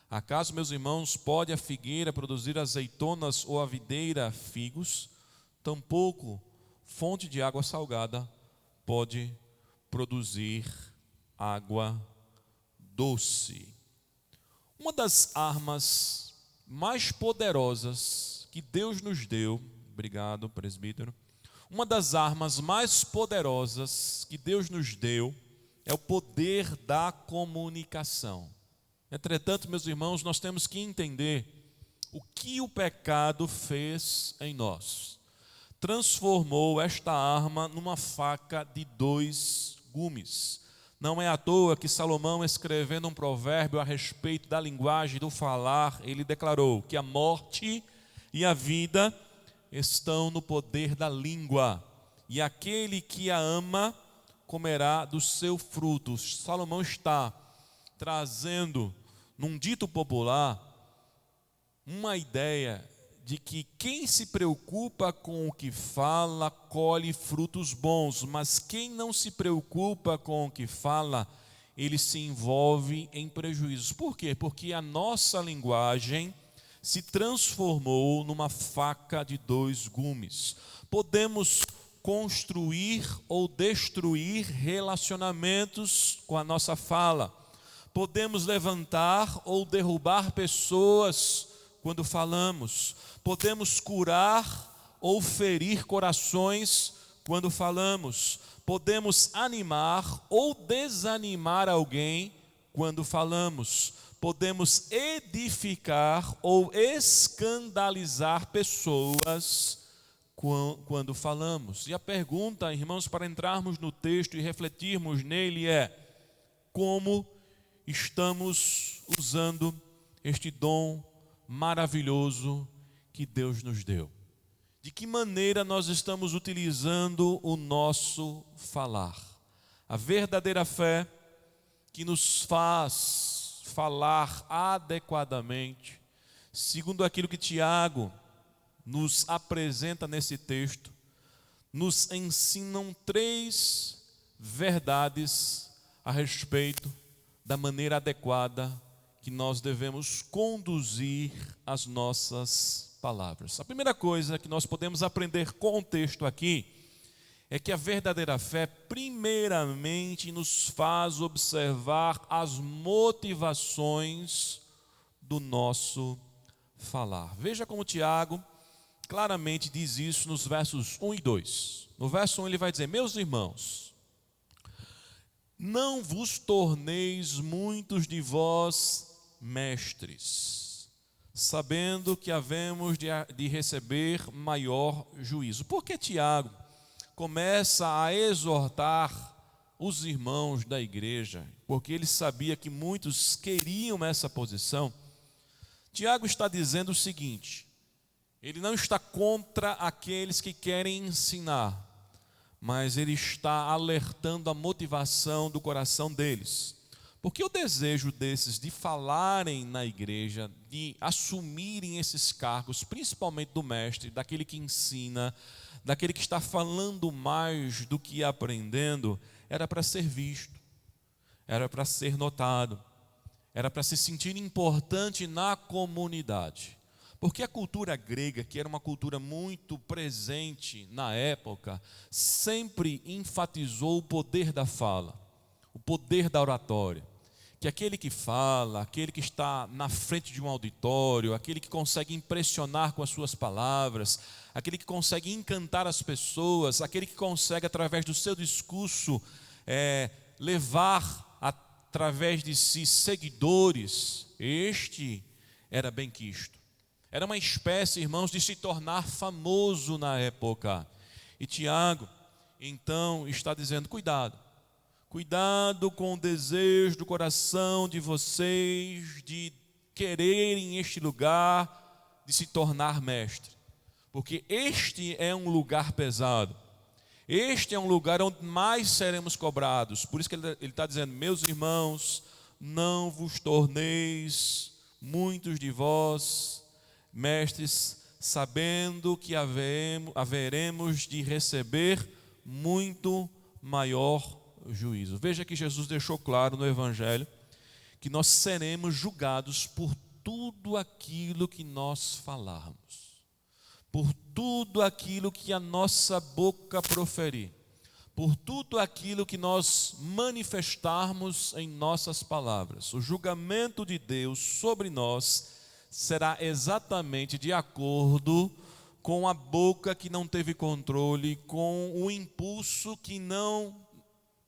Acaso, meus irmãos, pode a figueira produzir azeitonas ou a videira figos? Tampouco fonte de água salgada pode produzir água doce. Uma das armas mais poderosas que Deus nos deu, obrigado, presbítero. Uma das armas mais poderosas que Deus nos deu é o poder da comunicação. Entretanto, meus irmãos, nós temos que entender o que o pecado fez em nós. Transformou esta arma numa faca de 2 gumes. Não é à toa que Salomão, escrevendo um provérbio a respeito da linguagem do falar, ele declarou que a morte e a vida estão no poder da língua, e aquele que a ama comerá do seu fruto. Salomão está trazendo, num dito popular, uma ideia de que quem se preocupa com o que fala colhe frutos bons, mas quem não se preocupa com o que fala, ele se envolve em prejuízos. Por quê? Porque a nossa linguagem se transformou numa faca de 2 gumes. Podemos construir ou destruir relacionamentos com a nossa fala. Podemos levantar ou derrubar pessoas quando falamos. Podemos curar ou ferir corações quando falamos. Podemos animar ou desanimar alguém quando falamos. Podemos edificar ou escandalizar pessoas quando falamos. E a pergunta, irmãos, para entrarmos no texto e refletirmos nele é: como estamos usando este dom maravilhoso que Deus nos deu? De que maneira nós estamos utilizando o nosso falar? A verdadeira fé que nos faz falar adequadamente, segundo aquilo que Tiago nos apresenta nesse texto, nos ensinam 3 verdades a respeito da maneira adequada que nós devemos conduzir as nossas palavras. A primeira coisa que nós podemos aprender com o texto aqui é que a verdadeira fé primeiramente nos faz observar as motivações do nosso falar. Veja como Tiago claramente diz isso nos versos 1 e 2. No verso 1 ele vai dizer: meus irmãos, não vos torneis muitos de vós mestres, sabendo que havemos de receber maior juízo. Por que Tiago começa a exortar os irmãos da igreja? Porque ele sabia que muitos queriam essa posição. Tiago está dizendo o seguinte: ele não está contra aqueles que querem ensinar, mas ele está alertando a motivação do coração deles. Porque o desejo desses de falarem na igreja, de assumirem esses cargos, principalmente do mestre, daquele que ensina, daquele que está falando mais do que aprendendo, era para ser visto, era para ser notado, era para se sentir importante na comunidade. Porque a cultura grega, que era uma cultura muito presente na época, sempre enfatizou o poder da fala, o poder da oratória. Que aquele que fala, aquele que está na frente de um auditório, aquele que consegue impressionar com as suas palavras, aquele que consegue encantar as pessoas, aquele que consegue, através do seu discurso, levar através de si seguidores, este era benquisto. Era uma espécie, irmãos, de se tornar famoso na época. E Tiago, então, está dizendo: cuidado com o desejo do coração de vocês de quererem este lugar, de se tornar mestre. Porque este é um lugar pesado. Este é um lugar onde mais seremos cobrados. Por isso que ele está dizendo: meus irmãos, não vos torneis muitos de vós mestres, sabendo que haveremos de receber muito maior juízo. Veja que Jesus deixou claro no Evangelho que nós seremos julgados por tudo aquilo que nós falarmos, por tudo aquilo que a nossa boca proferir, por tudo aquilo que nós manifestarmos em nossas palavras. O julgamento de Deus sobre nós será exatamente de acordo com a boca que não teve controle, com o impulso que não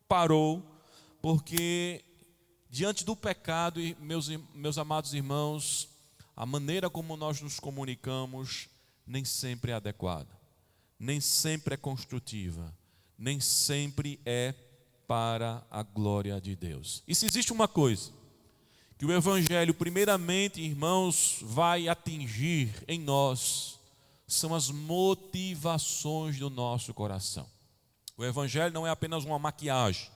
parou, porque diante do pecado, meus amados irmãos, a maneira como nós nos comunicamos nem sempre é adequada, nem sempre é construtiva, nem sempre é para a glória de Deus. E se existe uma coisa que o Evangelho, primeiramente, irmãos, vai atingir em nós, são as motivações do nosso coração. O Evangelho não é apenas uma maquiagem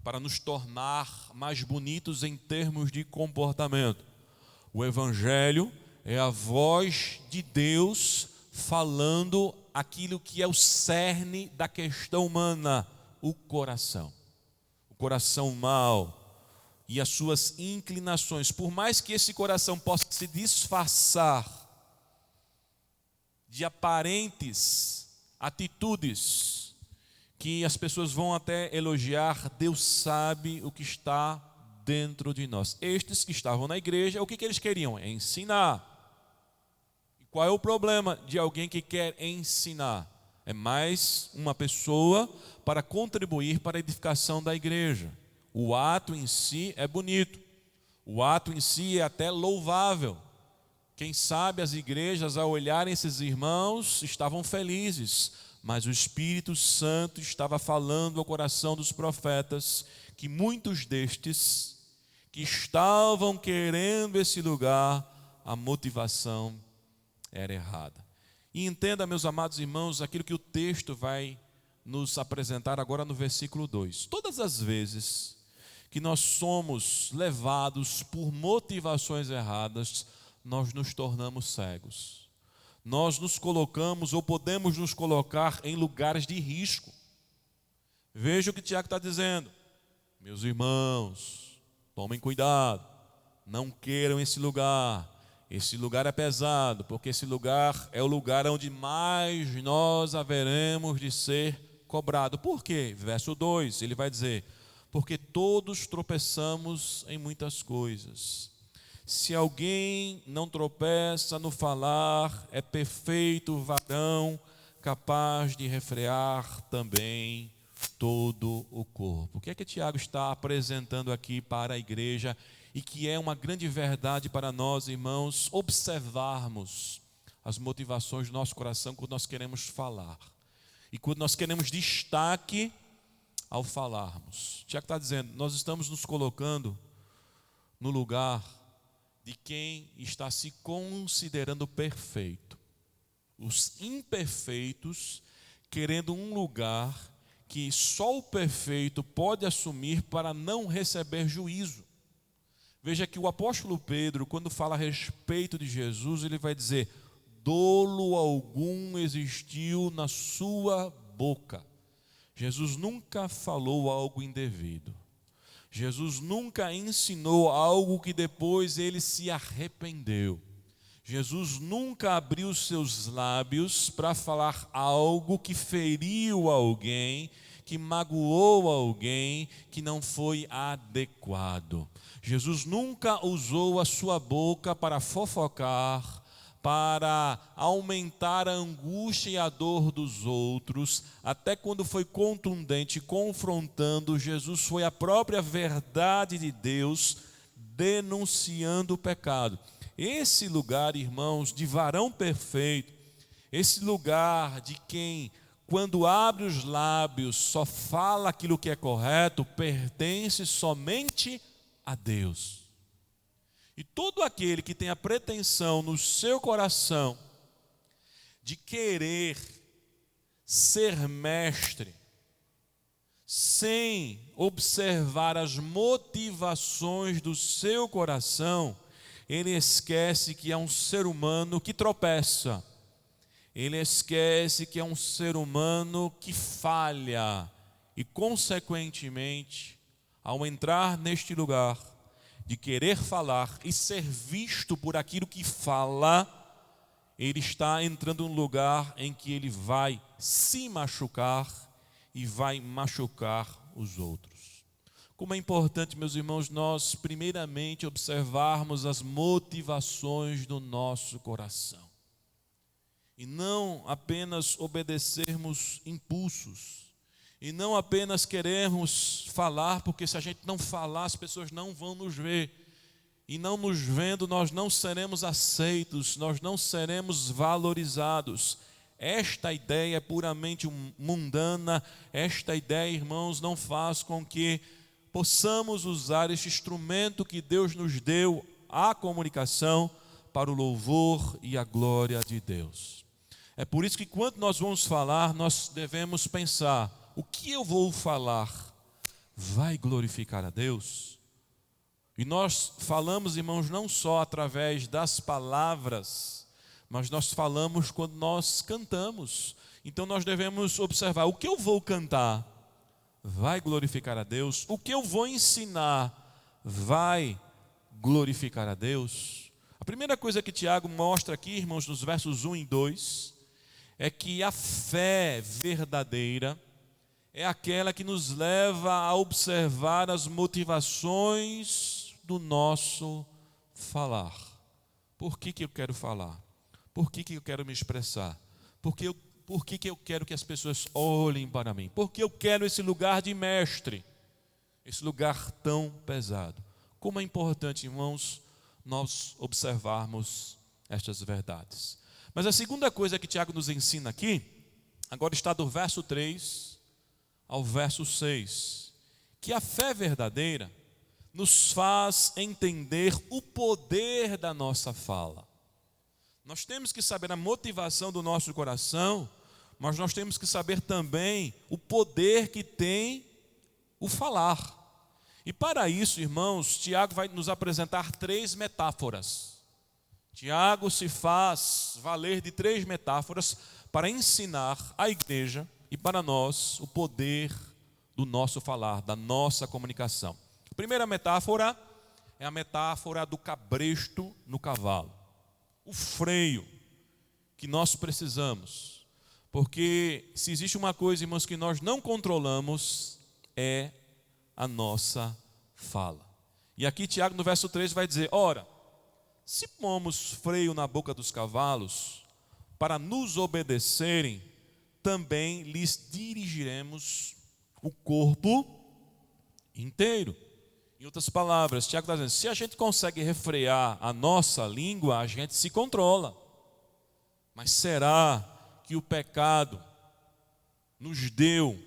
para nos tornar mais bonitos em termos de comportamento. O Evangelho é a voz de Deus falando aquilo que é o cerne da questão humana, o coração. O coração mau e as suas inclinações. Por mais que esse coração possa se disfarçar de aparentes atitudes que as pessoas vão até elogiar, Deus sabe o que está dentro de nós. Estes que estavam na igreja, o que eles queriam? Ensinar. E qual é o problema de alguém que quer ensinar? É mais uma pessoa para contribuir para a edificação da igreja. O ato em si é bonito, o ato em si é até louvável. Quem sabe as igrejas, ao olharem esses irmãos, estavam felizes, mas o Espírito Santo estava falando ao coração dos profetas que muitos destes que estavam querendo esse lugar, a motivação era errada. E entenda, meus amados irmãos, aquilo que o texto vai nos apresentar agora no versículo 2. Todas as vezes que nós somos levados por motivações erradas, nós nos tornamos cegos. Nós nos colocamos ou podemos nos colocar em lugares de risco. Veja o que Tiago está dizendo. Meus irmãos, tomem cuidado, não queiram esse lugar. Esse lugar é pesado, porque esse lugar é o lugar onde mais nós haveremos de ser cobrado. Por quê? Verso 2, ele vai dizer: porque todos tropeçamos em muitas coisas. Se alguém não tropeça no falar, é perfeito varão, capaz de refrear também todo o corpo. O que é que Tiago está apresentando aqui para a igreja e que é uma grande verdade para nós, irmãos, observarmos as motivações do nosso coração quando nós queremos falar e quando nós queremos destaque ao falarmos? Tiago está dizendo, nós estamos nos colocando no lugar de quem está se considerando perfeito. Os imperfeitos querendo um lugar que só o perfeito pode assumir para não receber juízo. Veja que o apóstolo Pedro, quando fala a respeito de Jesus, ele vai dizer: dolo algum existiu na sua boca. Jesus nunca falou algo indevido. Jesus nunca ensinou algo que depois ele se arrependeu. Jesus nunca abriu seus lábios para falar algo que feriu alguém, que magoou alguém, que não foi adequado. Jesus nunca usou a sua boca para fofocar, para aumentar a angústia e a dor dos outros. Até quando foi contundente, confrontando, Jesus foi a própria verdade de Deus, denunciando o pecado. Esse lugar, irmãos, de varão perfeito, esse lugar de quem, quando abre os lábios, só fala aquilo que é correto, pertence somente a Deus. E todo aquele que tem a pretensão no seu coração de querer ser mestre, sem observar as motivações do seu coração, ele esquece que é um ser humano que tropeça. Ele esquece que é um ser humano que falha. E, consequentemente, ao entrar neste lugar de querer falar e ser visto por aquilo que fala, ele está entrando num lugar em que ele vai se machucar e vai machucar os outros. Como é importante, meus irmãos, nós primeiramente observarmos as motivações do nosso coração. E não apenas obedecermos impulsos. E não apenas queremos falar, porque se a gente não falar, as pessoas não vão nos ver. E não nos vendo, nós não seremos aceitos, nós não seremos valorizados. Esta ideia é puramente mundana. Esta ideia, irmãos, não faz com que possamos usar este instrumento que Deus nos deu, a comunicação, para o louvor e a glória de Deus. É por isso que quando nós vamos falar, nós devemos pensar: o que eu vou falar vai glorificar a Deus? E nós falamos, irmãos, não só através das palavras, mas nós falamos quando nós cantamos. Então nós devemos observar: o que eu vou cantar vai glorificar a Deus? O que eu vou ensinar vai glorificar a Deus? A primeira coisa que Tiago mostra aqui, irmãos, nos versos 1 e 2, é que a fé verdadeira é aquela que nos leva a observar as motivações do nosso falar. Por que eu quero falar? Por que eu quero me expressar? Por que eu quero que as pessoas olhem para mim? Por que eu quero esse lugar de mestre? Esse lugar tão pesado. Como é importante, irmãos, nós observarmos estas verdades. Mas a segunda coisa que Tiago nos ensina aqui, agora está do verso 3 ao verso 6, que a fé verdadeira nos faz entender o poder da nossa fala. Nós temos que saber a motivação do nosso coração, mas nós temos que saber também o poder que tem o falar. E para isso, irmãos, Tiago vai nos apresentar 3 metáforas. Tiago se faz valer de 3 metáforas para ensinar à igreja e para nós o poder do nosso falar, da nossa comunicação. A primeira metáfora é a metáfora do cabresto no cavalo. O freio que nós precisamos. Porque se existe uma coisa, irmãos, que nós não controlamos, é a nossa fala. E aqui Tiago no verso 3 vai dizer: ora, se pomos freio na boca dos cavalos, para nos obedecerem, também lhes dirigiremos o corpo inteiro. Em outras palavras, Tiago está dizendo: se a gente consegue refrear a nossa língua, a gente se controla. Mas será que o pecado nos deu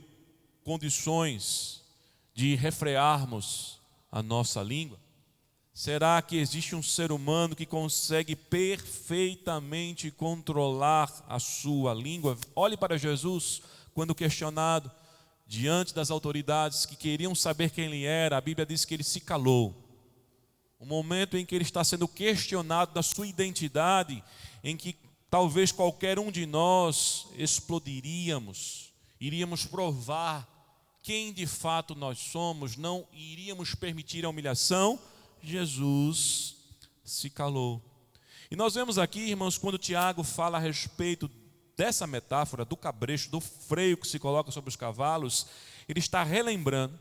condições de refrearmos a nossa língua? Será que existe um ser humano que consegue perfeitamente controlar a sua língua? Olhe para Jesus, quando questionado diante das autoridades que queriam saber quem ele era, a Bíblia diz que ele se calou. O momento em que ele está sendo questionado da sua identidade, em que talvez qualquer um de nós explodiríamos, iríamos provar quem de fato nós somos, não iríamos permitir a humilhação. Jesus se calou. E nós vemos aqui, irmãos, quando Tiago fala a respeito dessa metáfora do cabresto, do freio que se coloca sobre os cavalos, ele está relembrando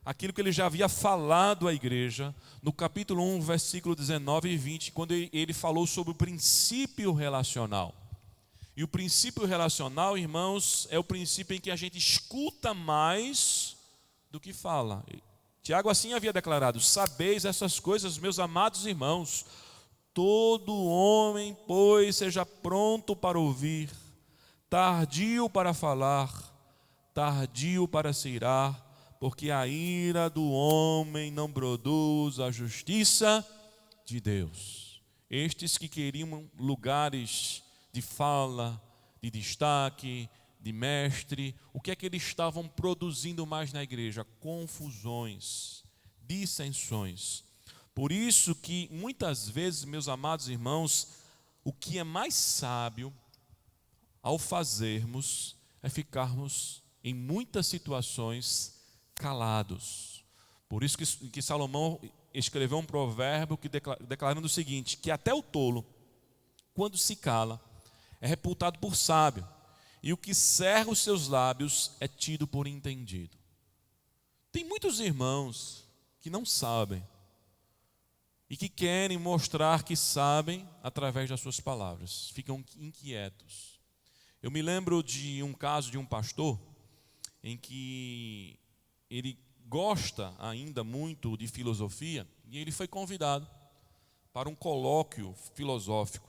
aquilo que ele já havia falado à igreja no capítulo 1, versículo 19 e 20, quando ele falou sobre o princípio relacional. E o princípio relacional, irmãos, é o princípio em que a gente escuta mais do que fala. Tiago assim havia declarado: sabeis essas coisas, meus amados irmãos, todo homem, pois, seja pronto para ouvir, tardio para falar, tardio para se irar, porque a ira do homem não produz a justiça de Deus. Estes que queriam lugares de fala, de destaque, de mestre, o que é que eles estavam produzindo mais na igreja? Confusões, dissensões. Por isso que muitas vezes, meus amados irmãos, o que é mais sábio ao fazermos é ficarmos em muitas situações calados. Por isso que Salomão escreveu um provérbio que declarando o seguinte, que até o tolo, quando se cala, é reputado por sábio, e o que cerra os seus lábios é tido por entendido. Tem muitos irmãos que não sabem e que querem mostrar que sabem através das suas palavras, ficam inquietos. Eu me lembro de um caso de um pastor em que ele gosta ainda muito de filosofia e ele foi convidado para um colóquio filosófico.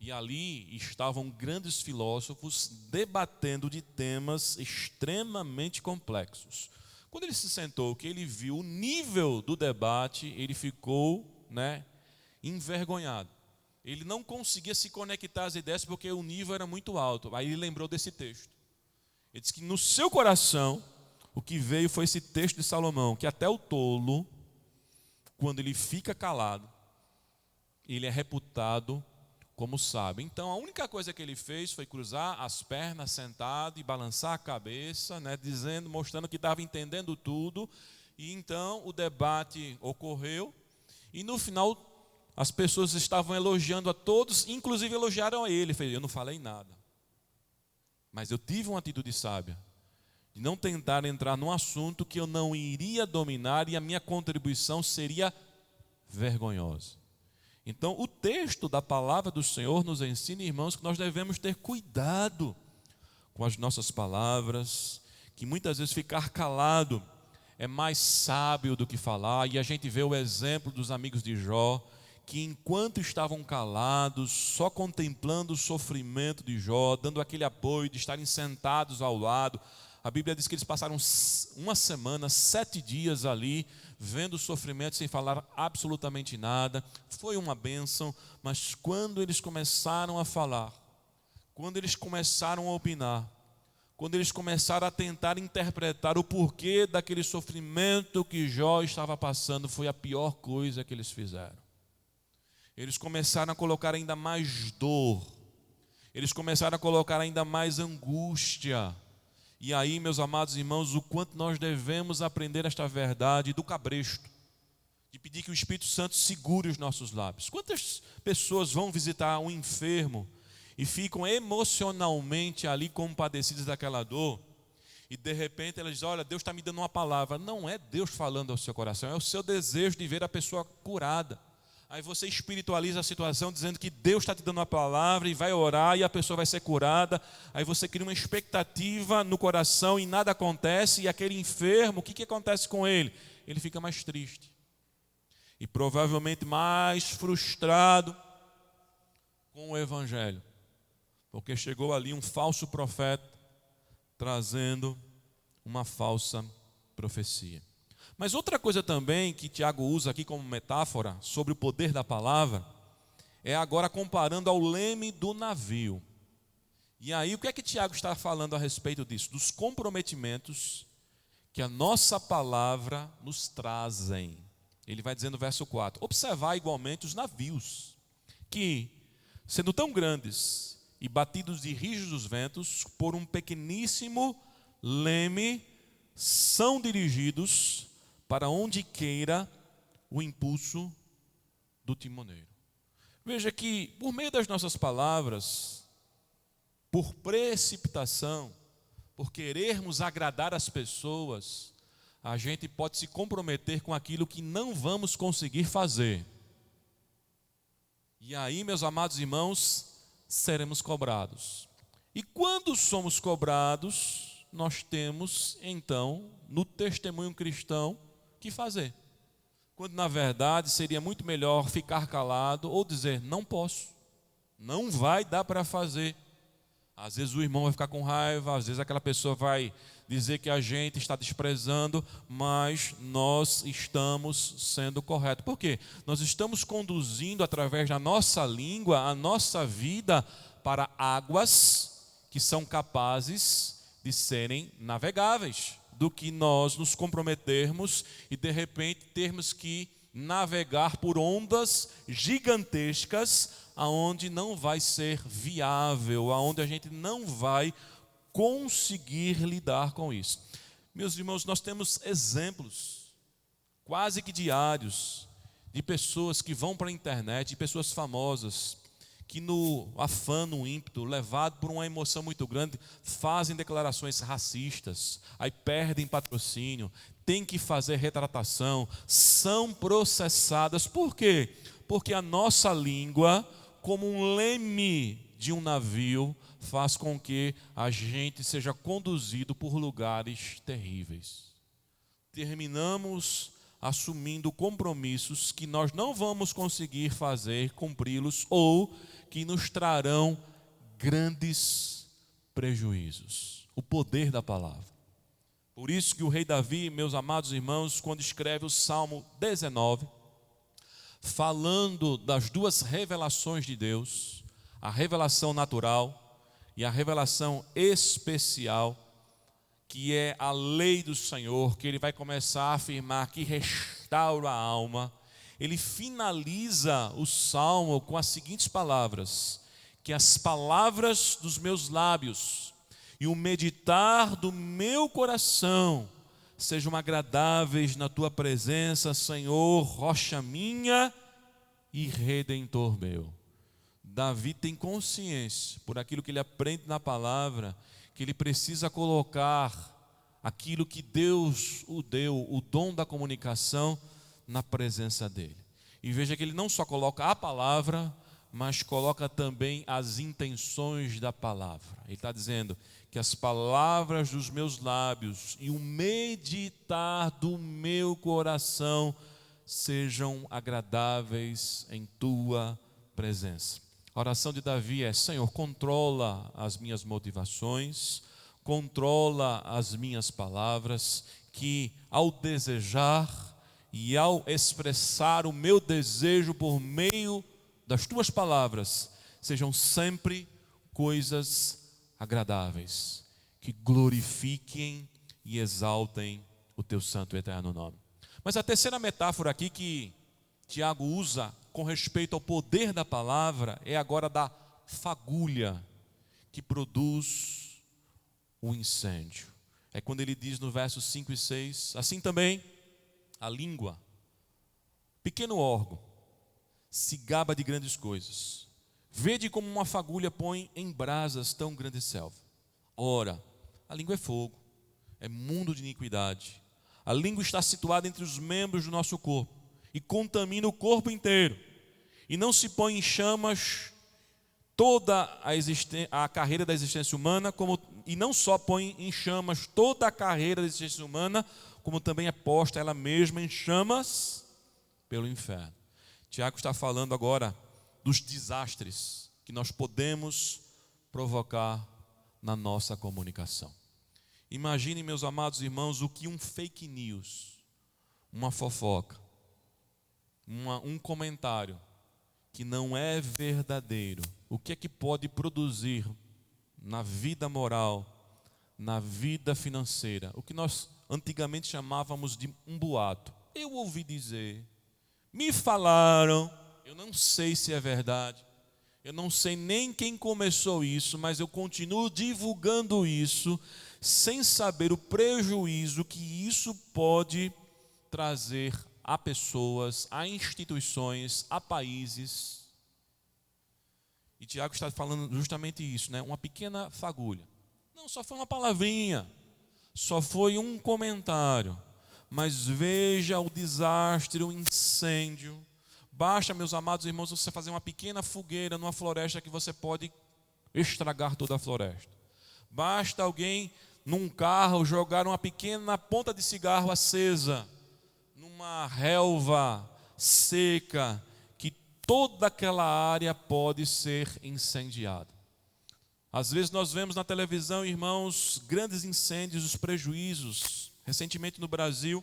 E ali estavam grandes filósofos debatendo de temas extremamente complexos. Quando ele se sentou, que ele viu o nível do debate, ele ficou, envergonhado. Ele não conseguia se conectar às ideias porque o nível era muito alto. Aí ele lembrou desse texto. Ele disse que no seu coração, o que veio foi esse texto de Salomão, que até o tolo, quando ele fica calado, ele é reputado como sábio. Então a única coisa que ele fez foi cruzar as pernas sentado e balançar a cabeça, mostrando que estava entendendo tudo. E então o debate ocorreu e no final as pessoas estavam elogiando a todos, inclusive elogiaram a ele. Ele falou: eu não falei nada, mas eu tive uma atitude sábia de não tentar entrar num assunto que eu não iria dominar e a minha contribuição seria vergonhosa. Então, o texto da palavra do Senhor nos ensina, irmãos, que nós devemos ter cuidado com as nossas palavras, que muitas vezes ficar calado é mais sábio do que falar, e a gente vê o exemplo dos amigos de Jó, que enquanto estavam calados, só contemplando o sofrimento de Jó, dando aquele apoio de estarem sentados ao lado, a Bíblia diz que eles passaram uma semana, 7 dias ali, vendo o sofrimento sem falar absolutamente nada. Foi uma bênção, mas quando eles começaram a falar, quando eles começaram a opinar, quando eles começaram a tentar interpretar o porquê daquele sofrimento que Jó estava passando, foi a pior coisa que eles fizeram. Eles começaram a colocar ainda mais dor, eles começaram a colocar ainda mais angústia. E aí, meus amados irmãos, o quanto nós devemos aprender esta verdade do cabresto, de pedir que o Espírito Santo segure os nossos lábios. Quantas pessoas vão visitar um enfermo e ficam emocionalmente ali compadecidas daquela dor, e de repente elas dizem: olha, Deus está me dando uma palavra. Não é Deus falando ao seu coração, é o seu desejo de ver a pessoa curada. Aí você espiritualiza a situação dizendo que Deus está te dando uma palavra e vai orar e a pessoa vai ser curada. Aí você cria uma expectativa no coração e nada acontece. E aquele enfermo, o que acontece com ele? Ele fica mais triste e provavelmente mais frustrado com o evangelho, porque chegou ali um falso profeta trazendo uma falsa profecia. Mas outra coisa também que Tiago usa aqui como metáfora sobre o poder da palavra, é agora comparando ao leme do navio. E aí o que é que Tiago está falando a respeito disso? Dos comprometimentos que a nossa palavra nos trazem. Ele vai dizer no verso 4, observar igualmente os navios, que, sendo tão grandes e batidos de rígidos ventos, por um pequeníssimo leme, são dirigidos para onde queira o impulso do timoneiro. Veja que, por meio das nossas palavras, por precipitação, por querermos agradar as pessoas, a gente pode se comprometer com aquilo que não vamos conseguir fazer. E aí, meus amados irmãos, seremos cobrados. E quando somos cobrados, nós temos, então, no testemunho cristão, que fazer. Quando, na verdade, seria muito melhor ficar calado ou dizer, não posso, não vai dar para fazer. Às vezes o irmão vai ficar com raiva, às vezes aquela pessoa vai dizer que a gente está desprezando, mas nós estamos sendo corretos. Por quê? Nós estamos conduzindo através da nossa língua a nossa vida para águas que são capazes de serem navegáveis, do que nós nos comprometermos e de repente termos que navegar por ondas gigantescas, aonde não vai ser viável, aonde a gente não vai conseguir lidar com isso. Meus irmãos, nós temos exemplos quase que diários de pessoas que vão para a internet, de pessoas famosas, que no afã, no ímpeto, levado por uma emoção muito grande, fazem declarações racistas, aí perdem patrocínio, têm que fazer retratação, são processadas. Por quê? Porque a nossa língua, como um leme de um navio, faz com que a gente seja conduzido por lugares terríveis. Terminamos assumindo compromissos que nós não vamos conseguir fazer, cumpri-los, ou que nos trarão grandes prejuízos. O poder da palavra. Por isso que o rei Davi, meus amados irmãos, quando escreve o Salmo 19, falando das duas revelações de Deus, a revelação natural e a revelação especial, que é a lei do Senhor, que ele vai começar a afirmar que restaura a alma. Ele finaliza o salmo com as seguintes palavras: que as palavras dos meus lábios e o meditar do meu coração sejam agradáveis na tua presença, Senhor, rocha minha e redentor meu. Davi tem consciência, por aquilo que ele aprende na palavra, que ele precisa colocar aquilo que Deus o deu, o dom da comunicação, na presença dele. E veja que ele não só coloca a palavra, mas coloca também as intenções da palavra. Ele está dizendo que as palavras dos meus lábios e o meditar do meu coração sejam agradáveis em tua presença. A oração de Davi é: Senhor, controla as minhas motivações, controla as minhas palavras, que ao desejar e ao expressar o meu desejo por meio das tuas palavras, sejam sempre coisas agradáveis, que glorifiquem e exaltem o teu santo e eterno nome. Mas a terceira metáfora aqui que Tiago usa com respeito ao poder da palavra é agora da fagulha que produz o incêndio. É quando ele diz no versos 5 e 6, assim também a língua, pequeno órgão, se gaba de grandes coisas. Vede como uma fagulha põe em brasas tão grande selva. Ora, a língua é fogo, é mundo de iniquidade. A língua está situada entre os membros do nosso corpo e contamina o corpo inteiro. E não se põe em chamas toda a carreira da existência humana, e não só põe em chamas toda a carreira da existência humana, como também é posta ela mesma em chamas pelo inferno. Tiago está falando agora dos desastres que nós podemos provocar na nossa comunicação. Imaginem, meus amados irmãos, o que um fake news uma fofoca, um comentário que não é verdadeiro, o que é que pode produzir na vida moral, na vida financeira? O que nós antigamente chamávamos de um boato. Eu ouvi dizer, me falaram, eu não sei se é verdade, eu não sei nem quem começou isso, mas eu continuo divulgando isso, sem saber o prejuízo que isso pode trazer a pessoas, a instituições, a países. E Tiago está falando justamente isso, né? Uma pequena fagulha. Não, só foi uma palavrinha, só foi um comentário. Mas veja o desastre, o incêndio. Basta, meus amados irmãos, você fazer uma pequena fogueira numa floresta que você pode estragar toda a floresta. Basta alguém num carro jogar uma pequena ponta de cigarro acesa numa relva seca, que toda aquela área pode ser incendiada. Às vezes nós vemos na televisão, irmãos, grandes incêndios, os prejuízos. Recentemente no Brasil,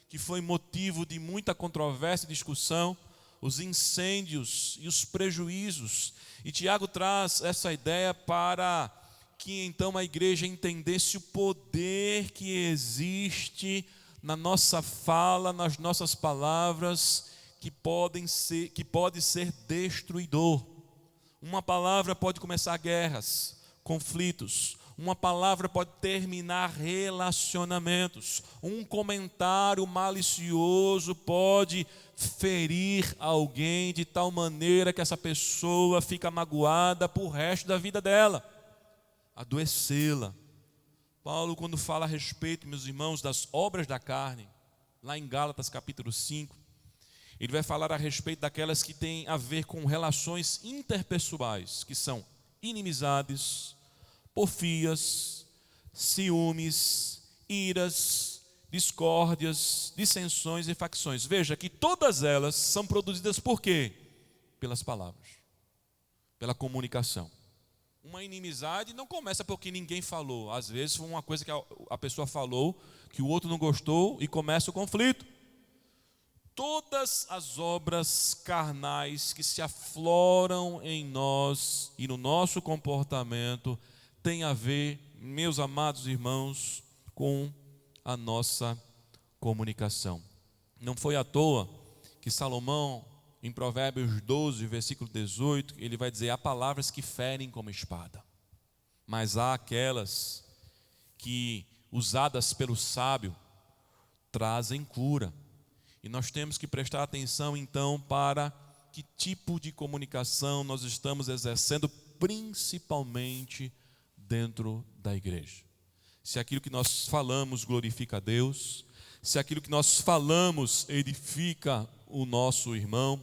que foi motivo de muita controvérsia e discussão, os incêndios e os prejuízos. E Tiago traz essa ideia para que então a igreja entendesse o poder que existe na nossa fala, nas nossas palavras, que pode ser destruidor. Uma palavra pode começar guerras, conflitos. Uma palavra pode terminar relacionamentos. Um comentário malicioso pode ferir alguém de tal maneira que essa pessoa fica magoada por resto da vida dela, adoecê-la. Paulo, quando fala a respeito, meus irmãos, das obras da carne, lá em Gálatas capítulo 5, ele vai falar a respeito daquelas que têm a ver com relações interpessoais, que são inimizades, porfias, ciúmes, iras, discórdias, dissensões e facções. Veja que todas elas são produzidas por quê? Pelas palavras, pela comunicação. Uma inimizade não começa porque ninguém falou. Às vezes foi uma coisa que a pessoa falou, que o outro não gostou e começa o conflito. Todas as obras carnais que se afloram em nós e no nosso comportamento têm a ver, meus amados irmãos, com a nossa comunicação. Não foi à toa que Salomão, em Provérbios 12, versículo 18, ele vai dizer: há palavras que ferem como espada, mas há aquelas que, usadas pelo sábio, trazem cura. E nós temos que prestar atenção então para que tipo de comunicação nós estamos exercendo, principalmente dentro da igreja. Se aquilo que nós falamos glorifica a Deus, se aquilo que nós falamos edifica o nosso irmão,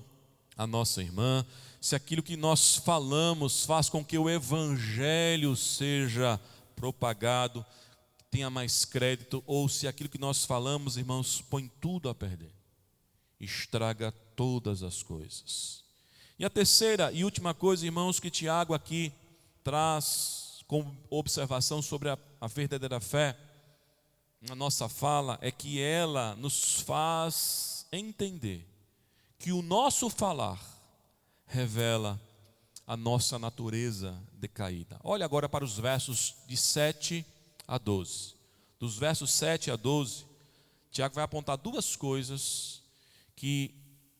a nossa irmã, se aquilo que nós falamos faz com que o evangelho seja propagado, tenha mais crédito, ou se aquilo que nós falamos, irmãos, põe tudo a perder, estraga todas as coisas. E a terceira e última coisa, irmãos, que Tiago aqui traz como observação sobre a verdadeira fé, na nossa fala, é que ela nos faz entender que o nosso falar revela a nossa natureza decaída. Olha agora para os versos de 7 a 12. Dos versos 7 a 12, Tiago vai apontar duas coisas que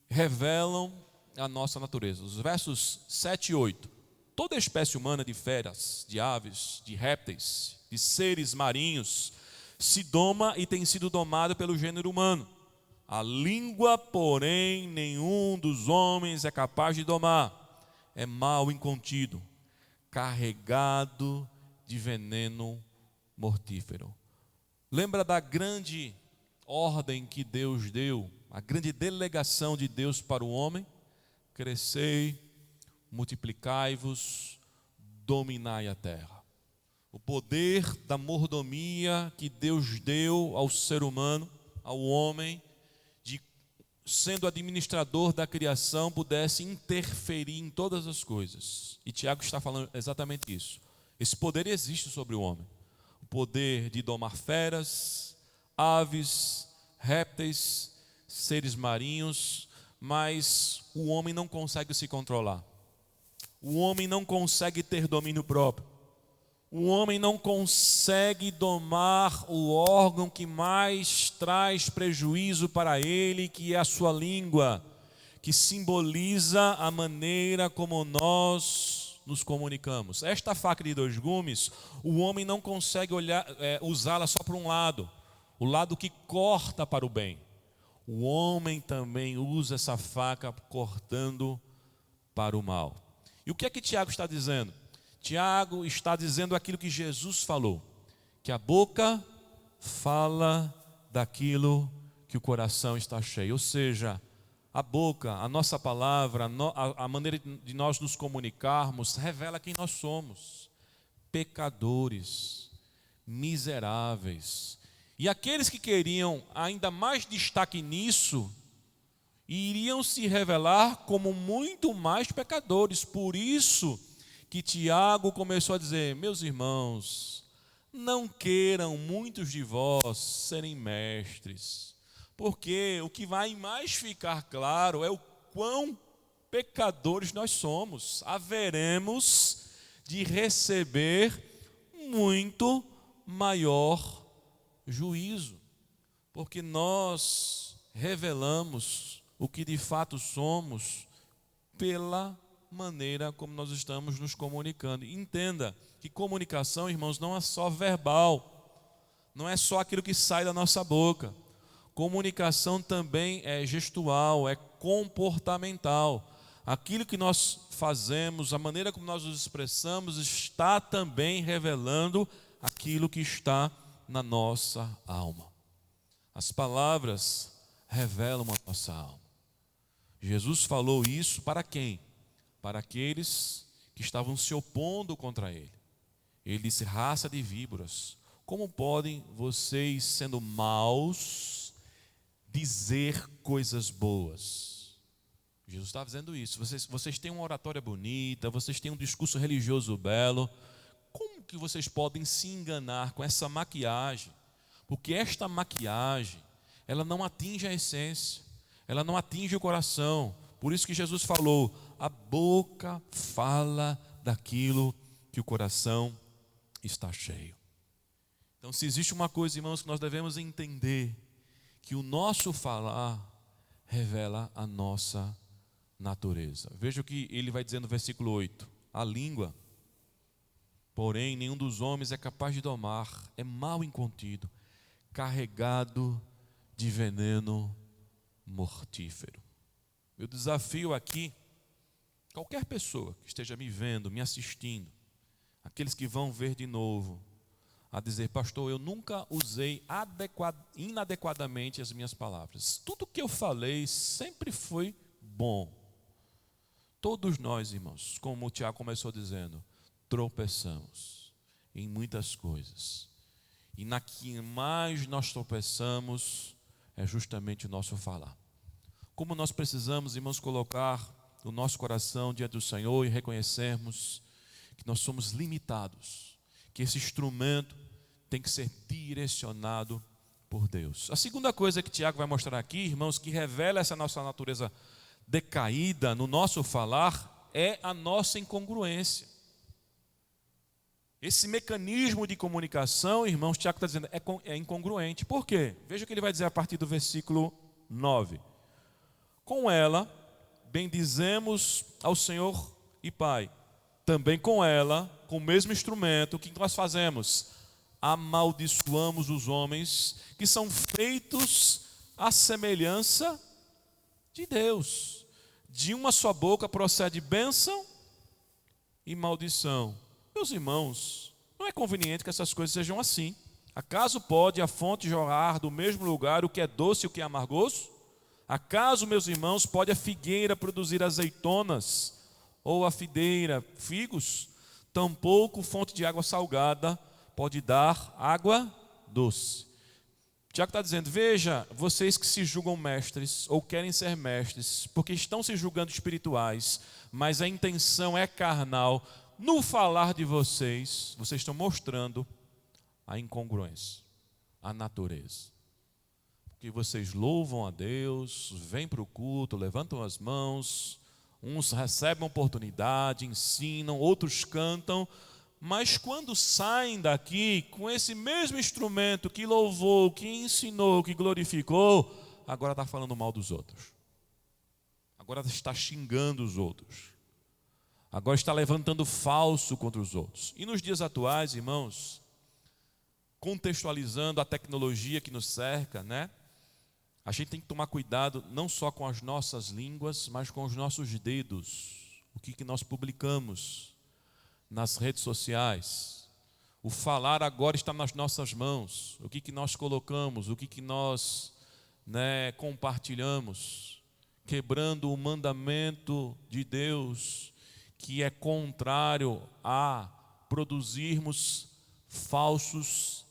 revelam a nossa natureza. Os versos 7 e 8. Toda espécie humana de feras, de aves, de répteis, de seres marinhos, se doma e tem sido domado pelo gênero humano. A língua, porém, nenhum dos homens é capaz de domar. É mal incontido, carregado de veneno mortífero. Lembra da grande ordem que Deus deu, a grande delegação de Deus para o homem? Crescei, multiplicai-vos, dominai a terra. O poder da mordomia que Deus deu ao ser humano, ao homem, de, sendo administrador da criação, pudesse interferir em todas as coisas. E Tiago está falando exatamente isso. Esse poder existe sobre o homem. O poder de domar feras, aves, répteis, seres marinhos, mas o homem não consegue se controlar. O homem não consegue ter domínio próprio. O homem não consegue domar o órgão que mais traz prejuízo para ele, que é a sua língua, que simboliza a maneira como nós nos comunicamos. Esta faca de dois gumes, o homem não consegue usá-la só para um lado, o lado que corta para o bem. O homem também usa essa faca cortando para o mal. E o que é que Tiago está dizendo? Tiago está dizendo aquilo que Jesus falou, que a boca fala daquilo que o coração está cheio. Ou seja, a boca, a nossa palavra, a maneira de nós nos comunicarmos revela quem nós somos: pecadores, miseráveis. E aqueles que queriam ainda mais destaque nisso, iriam se revelar como muito mais pecadores. Por isso que Tiago começou a dizer: meus irmãos, não queiram muitos de vós serem mestres, porque o que vai mais ficar claro é o quão pecadores nós somos. Haveremos de receber muito maior juízo, porque nós revelamos o que de fato somos pela maneira como nós estamos nos comunicando. Entenda que comunicação, irmãos, não é só verbal, não é só aquilo que sai da nossa boca. Comunicação também é gestual, é comportamental. Aquilo que nós fazemos, a maneira como nós nos expressamos, está também revelando aquilo que está na nossa alma. As palavras revelam a nossa alma. Jesus falou isso para quem? Para aqueles que estavam se opondo contra ele. Ele disse: raça de víboras, como podem vocês, sendo maus, dizer coisas boas? Jesus está dizendo isso. Vocês têm uma oratória bonita, vocês têm um discurso religioso belo. Como que vocês podem se enganar com essa maquiagem? Porque esta maquiagem, ela não atinge a essência, ela não atinge o coração. Por isso que Jesus falou: a boca fala daquilo que o coração está cheio. Então, se existe uma coisa, irmãos, que nós devemos entender, que o nosso falar revela a nossa natureza. Veja o que ele vai dizer no versículo 8. A língua, porém, nenhum dos homens é capaz de domar, é mal incontido, carregado de veneno mortífero. Meu desafio aqui, qualquer pessoa que esteja me vendo, me assistindo, aqueles que vão ver de novo, a dizer: pastor, eu nunca usei inadequadamente as minhas palavras. Tudo que eu falei sempre foi bom. Todos nós, irmãos, como o Tiago começou dizendo, tropeçamos em muitas coisas. E na que mais nós tropeçamos é justamente o nosso falar. Como nós precisamos, irmãos, colocar o nosso coração diante do Senhor e reconhecermos que nós somos limitados, que esse instrumento tem que ser direcionado por Deus. A segunda coisa que Tiago vai mostrar aqui, irmãos, que revela essa nossa natureza decaída no nosso falar, é a nossa incongruência. Esse mecanismo de comunicação, irmãos, Tiago está dizendo, é incongruente. Por quê? Veja o que ele vai dizer a partir do versículo 9. Com ela, bendizemos ao Senhor e Pai. Também com ela, com o mesmo instrumento, o que nós fazemos? Amaldiçoamos os homens que são feitos à semelhança de Deus. De uma só boca procede bênção e maldição. Meus irmãos, não é conveniente que essas coisas sejam assim. Acaso pode a fonte jorrar do mesmo lugar o que é doce e o que é amargoso? Acaso, meus irmãos, pode a figueira produzir azeitonas ou a videira figos? Tampouco fonte de água salgada pode dar água doce. Tiago está dizendo: veja, vocês que se julgam mestres ou querem ser mestres, porque estão se julgando espirituais, mas a intenção é carnal. No falar de vocês, vocês estão mostrando a incongruência, a natureza. porque vocês louvam a Deus, vêm para o culto, levantam as mãos, uns recebem oportunidade, ensinam, outros cantam, mas quando saem daqui com esse mesmo instrumento que louvou, que ensinou, que glorificou, agora está falando mal dos outros. Agora está xingando os outros. Agora está levantando falso contra os outros. E nos dias atuais, irmãos, contextualizando a tecnologia que nos cerca, né? A gente tem que tomar cuidado não só com as nossas línguas, mas com os nossos dedos. O que nós publicamos nas redes sociais. O falar agora está nas nossas mãos. O que nós colocamos, o que nós, compartilhamos, quebrando o mandamento de Deus, que é contrário a produzirmos falsos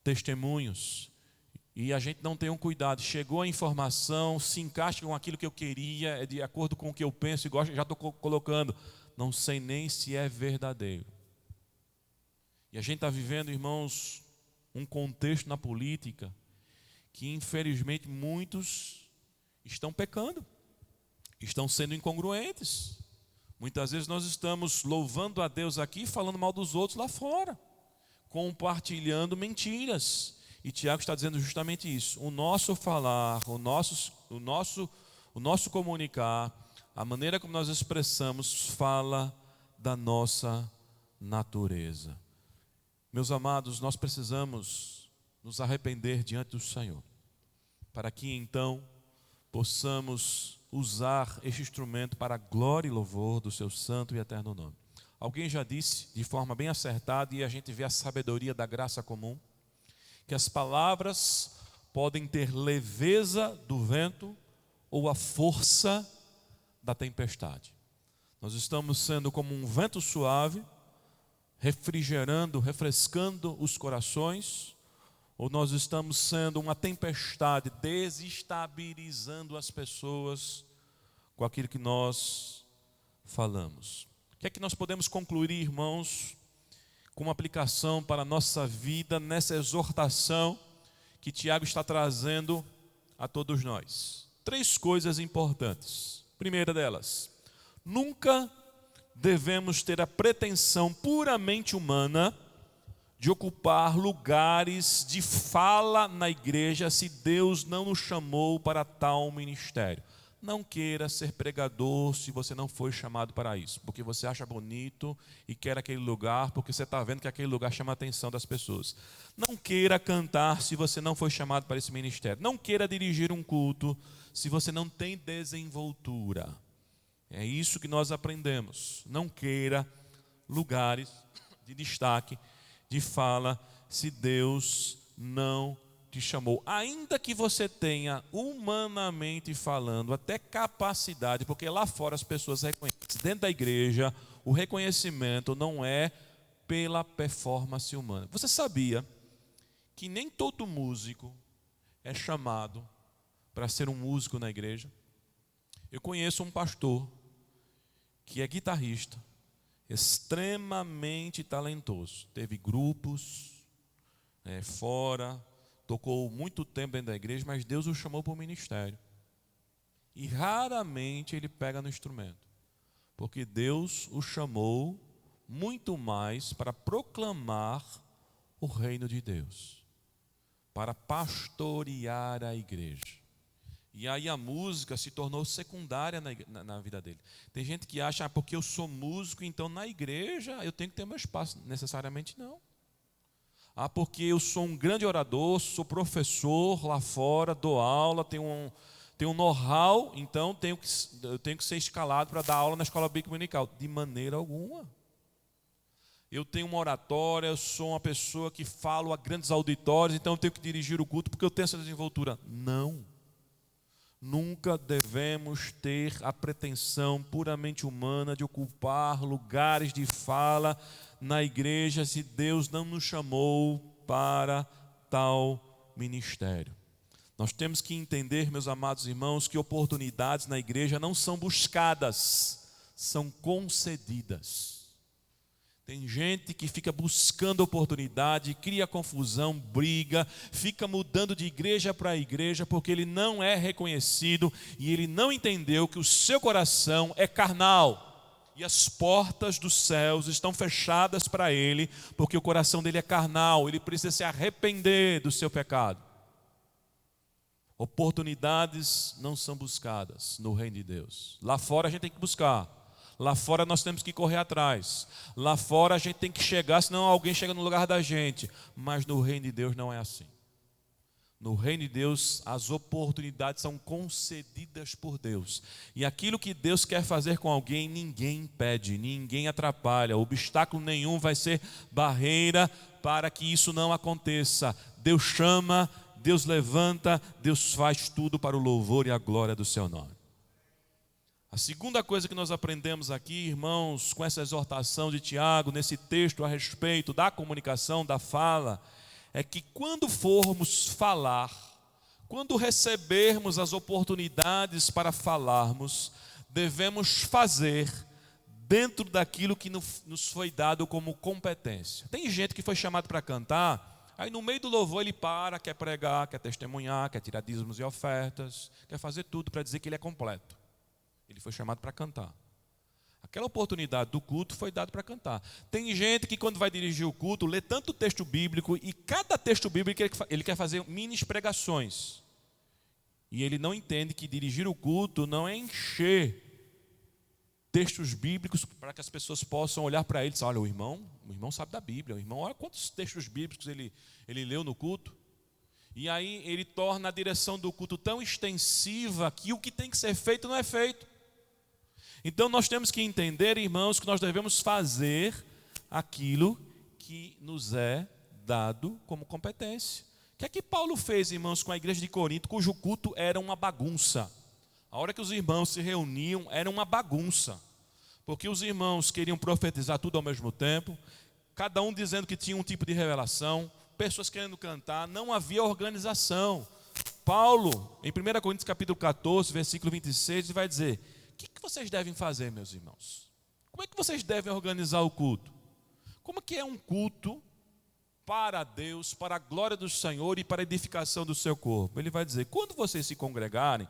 testemunhos. E a gente não tem um cuidado. Chegou a informação, se encaixa com aquilo que eu queria, é de acordo com o que eu penso e gosto, já estou colocando. Não sei nem se é verdadeiro. E a gente está vivendo, irmãos, um contexto na política que infelizmente muitos estão pecando, estão sendo incongruentes. Muitas vezes nós estamos louvando a Deus aqui e falando mal dos outros lá fora, compartilhando mentiras. E Tiago está dizendo justamente isso. O nosso falar, o nosso comunicar, a maneira como nós expressamos, fala da nossa natureza. Meus amados, nós precisamos nos arrepender diante do Senhor, para que então possamos usar este instrumento para a glória e louvor do seu santo e eterno nome. Alguém já disse de forma bem acertada, e a gente vê a sabedoria da graça comum, que as palavras podem ter leveza do vento ou a força da tempestade. Nós estamos sendo como um vento suave, refrigerando, refrescando os corações, ou nós estamos sendo uma tempestade, desestabilizando as pessoas com aquilo que nós falamos. O que é que nós podemos concluir, irmãos, com uma aplicação para a nossa vida nessa exortação que Tiago está trazendo a todos nós? 3 coisas importantes. Primeira delas, nunca devemos ter a pretensão puramente humana de ocupar lugares de fala na igreja se Deus não nos chamou para tal ministério. Não queira ser pregador se você não foi chamado para isso, porque você acha bonito e quer aquele lugar, porque você está vendo que aquele lugar chama a atenção das pessoas. Não queira cantar se você não foi chamado para esse ministério. Não queira dirigir um culto se você não tem desenvoltura. É isso que nós aprendemos. Não queira lugares de destaque, de fala, se Deus não te chamou. Ainda que você tenha, humanamente falando, até capacidade, porque lá fora as pessoas reconhecem. Dentro da igreja, o reconhecimento não é pela performance humana. Você sabia que nem todo músico é chamado para ser um músico na igreja? Eu conheço um pastor que é guitarrista, extremamente talentoso. Teve grupos fora, tocou muito tempo dentro da igreja, mas Deus o chamou para o ministério. E raramente ele pega no instrumento, porque Deus o chamou muito mais para proclamar o reino de Deus, para pastorear a igreja. E aí a música se tornou secundária na vida dele. Tem gente que acha, porque eu sou músico, então na igreja eu tenho que ter meu espaço. Necessariamente não. Porque eu sou um grande orador, sou professor lá fora, dou aula, tenho um know-how, então eu tenho que ser escalado para dar aula na escola bíblica dominical. De maneira alguma. Eu tenho uma oratória, eu sou uma pessoa que falo a grandes auditórios, então eu tenho que dirigir o culto porque eu tenho essa desenvoltura. Não. Nunca devemos ter a pretensão puramente humana de ocupar lugares de fala na igreja se Deus não nos chamou para tal ministério. Nós temos que entender, meus amados irmãos, que oportunidades na igreja não são buscadas, são concedidas. Tem gente que fica buscando oportunidade, cria confusão, briga, fica mudando de igreja para igreja porque ele não é reconhecido e ele não entendeu que o seu coração é carnal e as portas dos céus estão fechadas para ele porque o coração dele é carnal, ele precisa se arrepender do seu pecado. Oportunidades não são buscadas no reino de Deus. Lá fora a gente tem que buscar. Lá fora nós temos que correr atrás. Lá fora a gente tem que chegar, senão alguém chega no lugar da gente. Mas no reino de Deus não é assim. No reino de Deus as oportunidades são concedidas por Deus. E aquilo que Deus quer fazer com alguém, ninguém impede, ninguém atrapalha. Obstáculo nenhum vai ser barreira para que isso não aconteça. Deus chama, Deus levanta, Deus faz tudo para o louvor e a glória do seu nome. A segunda coisa que nós aprendemos aqui, irmãos, com essa exortação de Tiago, nesse texto a respeito da comunicação, da fala, é que quando formos falar, quando recebermos as oportunidades para falarmos, devemos fazer dentro daquilo que nos foi dado como competência. Tem gente que foi chamado para cantar, aí no meio do louvor ele para, quer pregar, quer testemunhar, quer tirar dízimos e ofertas, quer fazer tudo para dizer que ele é completo. Ele foi chamado para cantar. Aquela oportunidade do culto foi dada para cantar. Tem gente que quando vai dirigir o culto, lê tanto texto bíblico, e cada texto bíblico ele quer fazer mini pregações. E ele não entende que dirigir o culto não é encher textos bíblicos para que as pessoas possam olhar para ele e dizer, olha, o irmão sabe da Bíblia, o irmão, olha quantos textos bíblicos ele leu no culto. E aí ele torna a direção do culto tão extensiva que o que tem que ser feito não é feito. Então nós temos que entender, irmãos, que nós devemos fazer aquilo que nos é dado como competência. O que é que Paulo fez, irmãos, com a igreja de Corinto, cujo culto era uma bagunça? A hora que os irmãos se reuniam era uma bagunça, porque os irmãos queriam profetizar tudo ao mesmo tempo, cada um dizendo que tinha um tipo de revelação, pessoas querendo cantar, não havia organização. Paulo, em 1 Coríntios capítulo 14, versículo 26, ele vai dizer, o que vocês devem fazer, meus irmãos? Como é que vocês devem organizar o culto? Como que é um culto para Deus, para a glória do Senhor e para a edificação do seu corpo? Ele vai dizer, quando vocês se congregarem,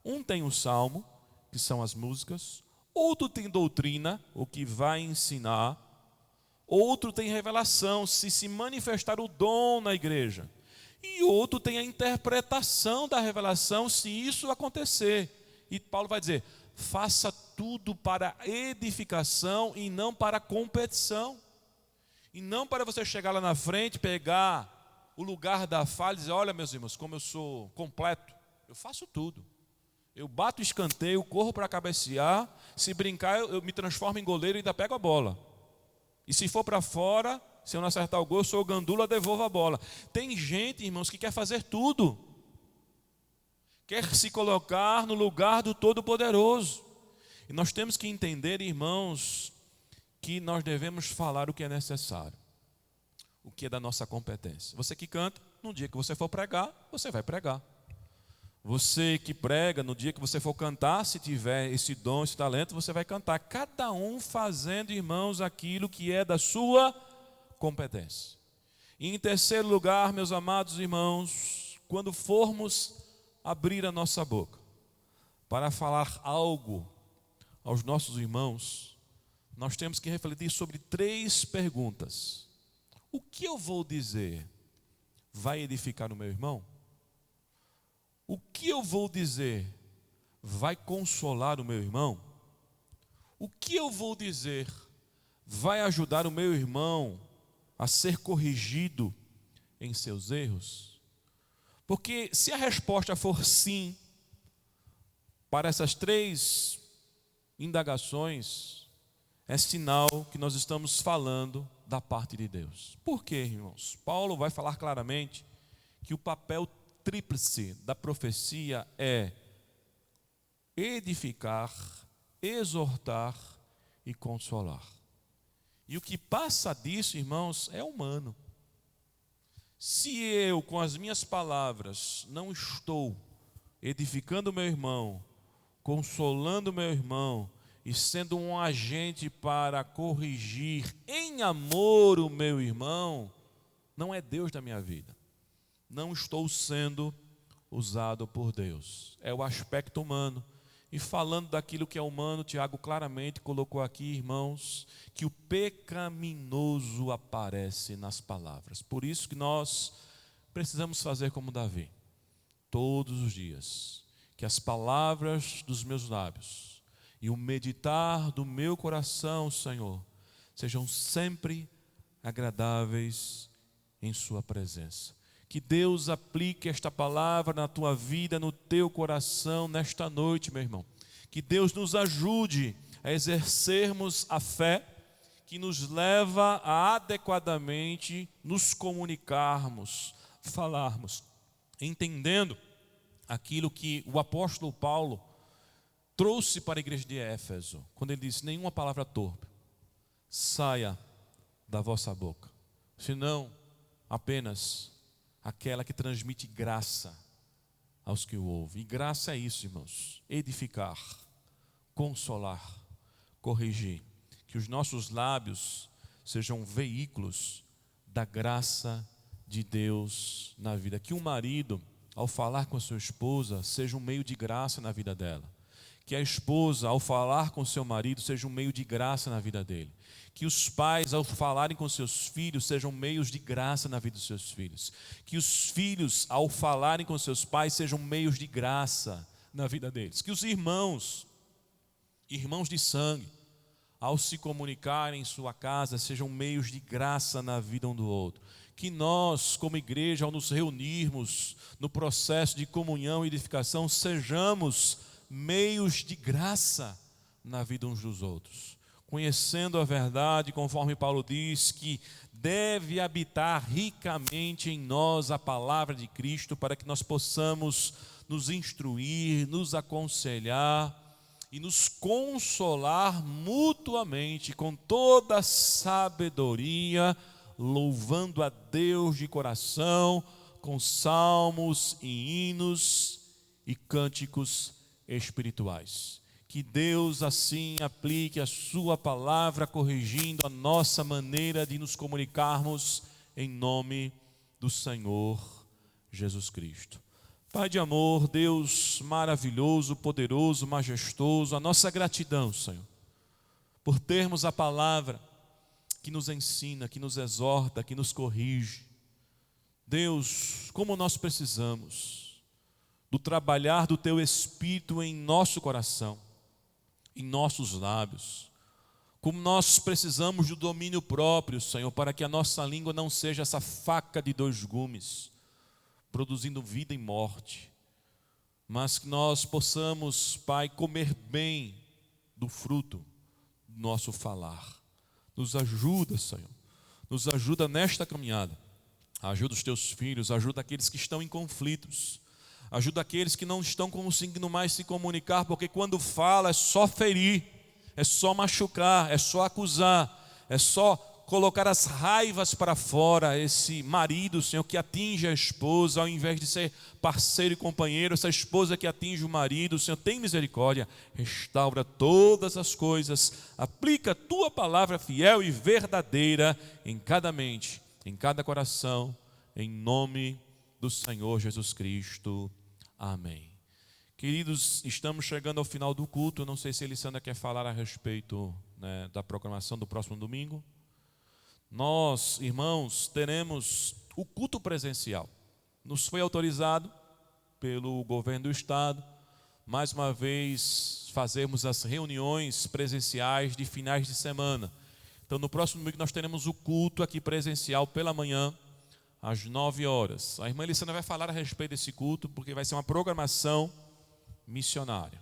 um tem o salmo, que são as músicas, outro tem doutrina, o que vai ensinar, outro tem revelação, se manifestar o dom na igreja, e outro tem a interpretação da revelação, se isso acontecer. E Paulo vai dizer, faça tudo para edificação e não para competição. E não para você chegar lá na frente, pegar o lugar da fala e dizer, olha meus irmãos, como eu sou completo, eu faço tudo. Eu bato o escanteio, corro para cabecear, se brincar eu me transformo em goleiro e ainda pego a bola. E se for para fora, se eu não acertar o gol, eu sou o gandula, devolvo a bola. Tem gente, irmãos, que quer fazer tudo. Quer se colocar no lugar do Todo-Poderoso. E nós temos que entender, irmãos, que nós devemos falar o que é necessário, o que é da nossa competência. Você que canta, no dia que você for pregar, você vai pregar. Você que prega, no dia que você for cantar, se tiver esse dom, esse talento, você vai cantar. Cada um fazendo, irmãos, aquilo que é da sua competência. E em terceiro lugar, meus amados irmãos, quando formos abrir a nossa boca para falar algo aos nossos irmãos, nós temos que refletir sobre 3 perguntas. O que eu vou dizer vai edificar o meu irmão? O que eu vou dizer vai consolar o meu irmão? O que eu vou dizer vai ajudar o meu irmão a ser corrigido em seus erros? Porque se a resposta for sim, para essas 3 indagações, é sinal que nós estamos falando da parte de Deus. Por quê, irmãos? Paulo vai falar claramente que o papel tríplice da profecia é edificar, exortar e consolar. E o que passa disso, irmãos, é humano. Se eu, com as minhas palavras, não estou edificando meu irmão, consolando meu irmão e sendo um agente para corrigir em amor o meu irmão, não é Deus da minha vida. Não estou sendo usado por Deus. É o aspecto humano. E falando daquilo que é humano, Tiago claramente colocou aqui, irmãos, que o pecaminoso aparece nas palavras. Por isso que nós precisamos fazer como Davi, todos os dias, que as palavras dos meus lábios e o meditar do meu coração, Senhor, sejam sempre agradáveis em sua presença. Que Deus aplique esta palavra na tua vida, no teu coração, nesta noite, meu irmão. Que Deus nos ajude a exercermos a fé que nos leva a adequadamente nos comunicarmos, falarmos, entendendo aquilo que o apóstolo Paulo trouxe para a igreja de Éfeso, quando ele disse: nenhuma palavra torpe saia da vossa boca, senão apenas aquela que transmite graça aos que o ouvem. E graça é isso, irmãos: edificar, consolar, corrigir. Que os nossos lábios sejam veículos da graça de Deus na vida. Que um marido, ao falar com a sua esposa, seja um meio de graça na vida dela. Que a esposa, ao falar com seu marido, seja um meio de graça na vida dele. Que os pais, ao falarem com seus filhos, sejam meios de graça na vida dos seus filhos. Que os filhos, ao falarem com seus pais, sejam meios de graça na vida deles. Que os irmãos de sangue, ao se comunicarem em sua casa, sejam meios de graça na vida um do outro. Que nós, como igreja, ao nos reunirmos no processo de comunhão e edificação, sejamos meios de graça na vida uns dos outros, conhecendo a verdade, conforme Paulo diz, que deve habitar ricamente em nós a palavra de Cristo, para que nós possamos nos instruir, nos aconselhar e nos consolar mutuamente com toda sabedoria, louvando a Deus de coração, com salmos e hinos e cânticos espirituais. Que Deus assim aplique a sua palavra, corrigindo a nossa maneira de nos comunicarmos, em nome do Senhor Jesus Cristo. Pai de amor, Deus maravilhoso, poderoso, majestoso, a nossa gratidão, Senhor, por termos a palavra que nos ensina, que nos exorta, que nos corrige. Deus, como nós precisamos do trabalhar do Teu Espírito em nosso coração, em nossos lábios. Como nós precisamos do domínio próprio, Senhor, para que a nossa língua não seja essa faca de dois gumes, produzindo vida e morte, mas que nós possamos, Pai, comer bem do fruto do nosso falar. Nos ajuda, Senhor, nos ajuda nesta caminhada. Ajuda os Teus filhos, ajuda aqueles que estão em conflitos, ajuda aqueles que não estão conseguindo mais se comunicar, porque quando fala é só ferir, é só machucar, é só acusar, é só colocar as raivas para fora. Esse marido, Senhor, que atinge a esposa, ao invés de ser parceiro e companheiro, essa esposa que atinge o marido, Senhor, tem misericórdia, restaura todas as coisas, aplica a Tua palavra fiel e verdadeira em cada mente, em cada coração, em nome do Senhor Jesus Cristo. Amém. Queridos, estamos chegando ao final do culto. Eu não sei se a Elisandra quer falar a respeito, da programação do próximo domingo. Nós, irmãos, teremos o culto presencial. Nos foi autorizado pelo governo do estado, mais uma vez, fazermos as reuniões presenciais de finais de semana. Então, no próximo domingo nós teremos o culto aqui presencial pela manhã, às 9 horas. A irmã Elisandra vai falar a respeito desse culto, porque vai ser uma programação missionária.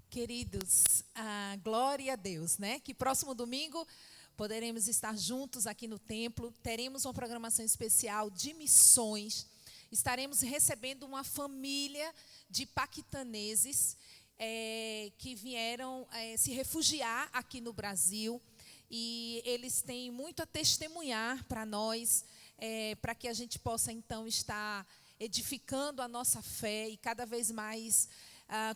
Queridos, glória a Deus, que próximo domingo poderemos estar juntos aqui no templo. Teremos uma programação especial de missões. Estaremos recebendo uma família de paquistaneses que vieram se refugiar aqui no Brasil. E eles têm muito a testemunhar para nós, para que a gente possa então estar edificando a nossa fé e cada vez mais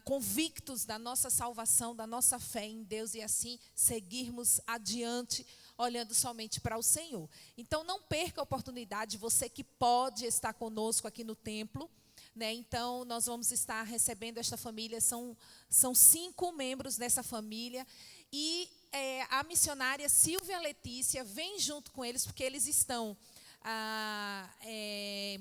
convictos da nossa salvação, da nossa fé em Deus e assim seguirmos adiante, olhando somente para o Senhor. Então não perca a oportunidade, você que pode estar conosco aqui no templo, né? Então nós vamos estar recebendo esta família, são 5 membros dessa família e a missionária Silvia Letícia vem junto com eles, porque eles estão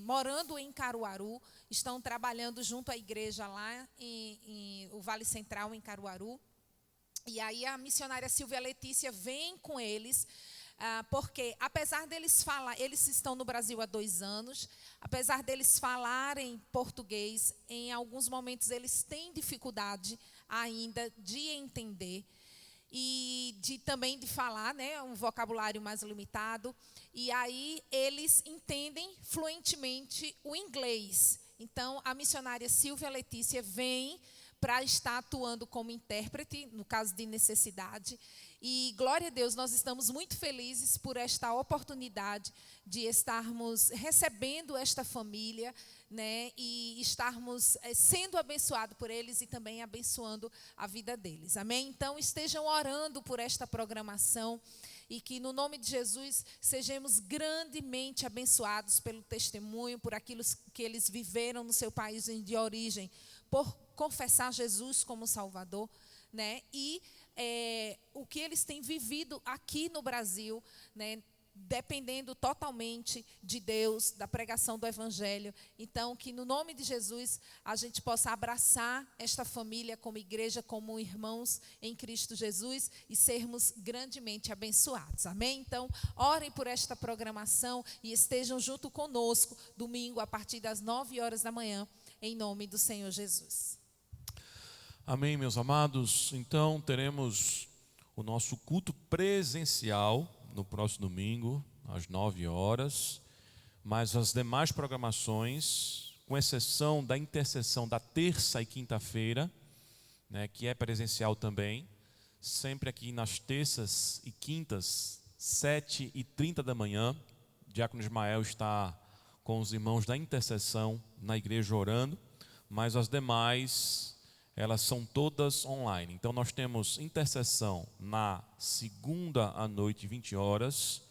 morando em Caruaru, estão trabalhando junto à igreja lá em o Vale Central, em Caruaru. E aí a missionária Silvia Letícia vem com eles, porque apesar deles eles estão no Brasil há 2 anos, apesar deles falarem português, em alguns momentos eles têm dificuldade ainda de entender e também de falar, né, um vocabulário mais limitado. E aí eles entendem fluentemente o inglês. Então a missionária Silvia Letícia vem para estar atuando como intérprete, no caso de necessidade. E, glória a Deus, nós estamos muito felizes por esta oportunidade de estarmos recebendo esta família, né, e estarmos sendo abençoados por eles e também abençoando a vida deles. Amém? Então, estejam orando por esta programação e que, no nome de Jesus, sejamos grandemente abençoados pelo testemunho, por aquilo que eles viveram no seu país de origem, por confessar Jesus como Salvador, né? E o que eles têm vivido aqui no Brasil, né? Dependendo totalmente de Deus, da pregação do Evangelho. Então, que no nome de Jesus a gente possa abraçar esta família como igreja, como irmãos em Cristo Jesus e sermos grandemente abençoados. Amém? Então, orem por esta programação e estejam junto conosco domingo a partir das 9 horas da manhã, em nome do Senhor Jesus. Amém, meus amados. Então, teremos o nosso culto presencial no próximo domingo, às 9 horas. Mas as demais programações, com exceção da intercessão da terça e quinta-feira, né, que é presencial também, sempre aqui nas terças e quintas, 7h30 da manhã, o diácono Ismael está com os irmãos da intercessão na igreja orando, mas as demais, elas são todas online. Então nós temos intercessão na segunda à noite, 20 horas,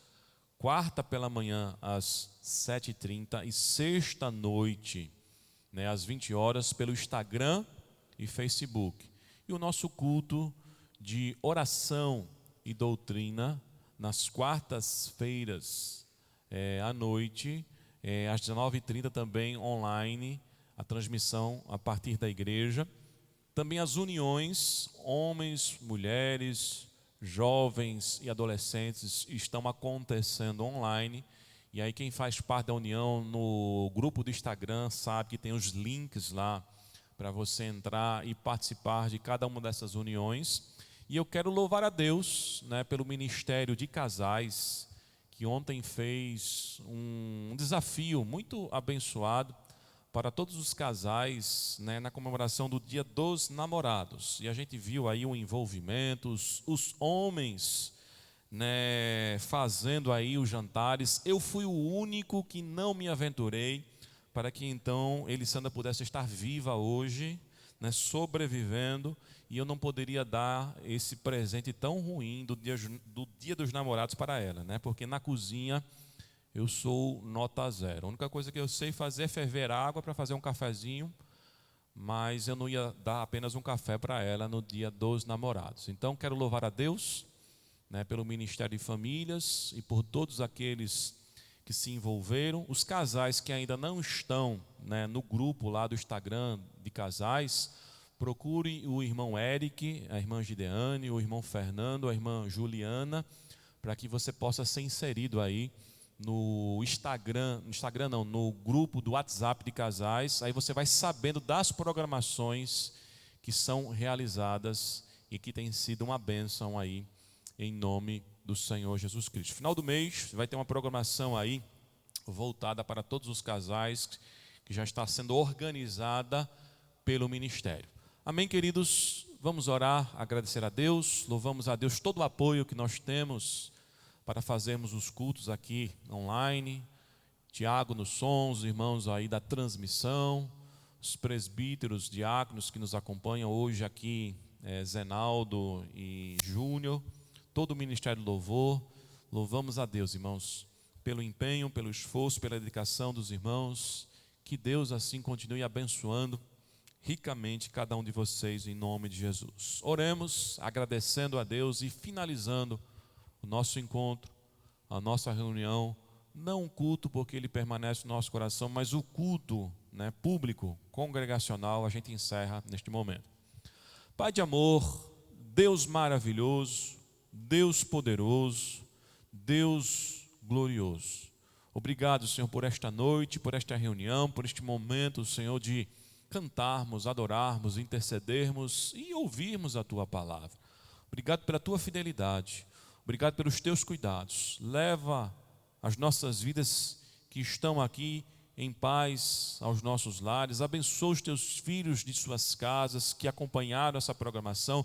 quarta pela manhã às 7h30 e sexta noite, né, às 20 horas, pelo Instagram e Facebook. E o nosso culto de oração e doutrina nas quartas-feiras à noite, às 19h30 também online, a transmissão a partir da igreja. Também as uniões, homens, mulheres, jovens e adolescentes estão acontecendo online. E aí quem faz parte da união no grupo do Instagram sabe que tem os links lá para você entrar e participar de cada uma dessas uniões. E eu quero louvar a Deus, né, pelo Ministério de Casais, que ontem fez um desafio muito abençoado para todos os casais, né, na comemoração do Dia dos Namorados. E a gente viu aí o envolvimento, os homens, né, fazendo aí os jantares. Eu fui o único que não me aventurei, para que então Elisandra pudesse estar viva hoje, né, sobrevivendo, e eu não poderia dar esse presente tão ruim do dia dos namorados para ela, né, porque na cozinha eu sou nota 0. A única coisa que eu sei fazer é ferver água para fazer um cafezinho, mas eu não ia dar apenas um café para ela no dia dos namorados. Então quero louvar a Deus, né, pelo Ministério de Famílias e por todos aqueles que se envolveram. Os casais que ainda não estão, né, no grupo lá do Instagram de casais, procure o irmão Eric, a irmã Gideane, o irmão Fernando, a irmã Juliana, para que você possa ser inserido aí no no grupo do WhatsApp de casais. Aí você vai sabendo das programações que são realizadas e que tem sido uma bênção aí, em nome do Senhor Jesus Cristo. Final do mês vai ter uma programação aí voltada para todos os casais, que já está sendo organizada pelo ministério. Amém, queridos? Vamos orar, agradecer a Deus, louvamos a Deus todo o apoio que nós temos para fazermos os cultos aqui online. Tiago nos sons, irmãos aí da transmissão, os presbíteros, diáconos que nos acompanham hoje aqui, Zenaldo e Júnior, todo o Ministério do Louvor. Louvamos a Deus, irmãos, pelo empenho, pelo esforço, pela dedicação dos irmãos. Que Deus assim continue abençoando ricamente cada um de vocês, em nome de Jesus. Oremos agradecendo a Deus e finalizando o nosso encontro, a nossa reunião, não um culto porque ele permanece no nosso coração, mas o culto, público, congregacional, a gente encerra neste momento. Pai de amor, Deus maravilhoso, Deus poderoso, Deus glorioso, obrigado, Senhor, por esta noite, por esta reunião, por este momento, Senhor, de cantarmos, adorarmos, intercedermos e ouvirmos a Tua palavra. Obrigado pela Tua fidelidade, obrigado pelos Teus cuidados. Leva as nossas vidas que estão aqui em paz aos nossos lares. Abençoa os Teus filhos de suas casas que acompanharam essa programação.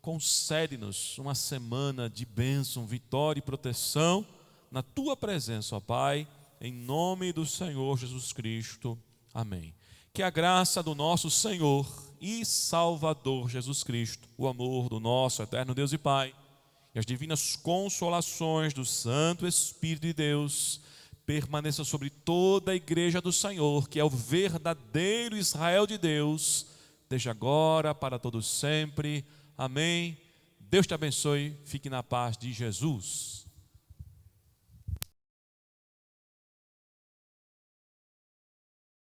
Concede-nos uma semana de bênção, vitória e proteção na Tua presença, ó Pai, em nome do Senhor Jesus Cristo. Amém. Que a graça do nosso Senhor e Salvador Jesus Cristo, o amor do nosso eterno Deus e Pai, e as divinas consolações do Santo Espírito de Deus permaneça sobre toda a igreja do Senhor, que é o verdadeiro Israel de Deus, desde agora para todos sempre. Amém. Deus te abençoe. Fique na paz de Jesus.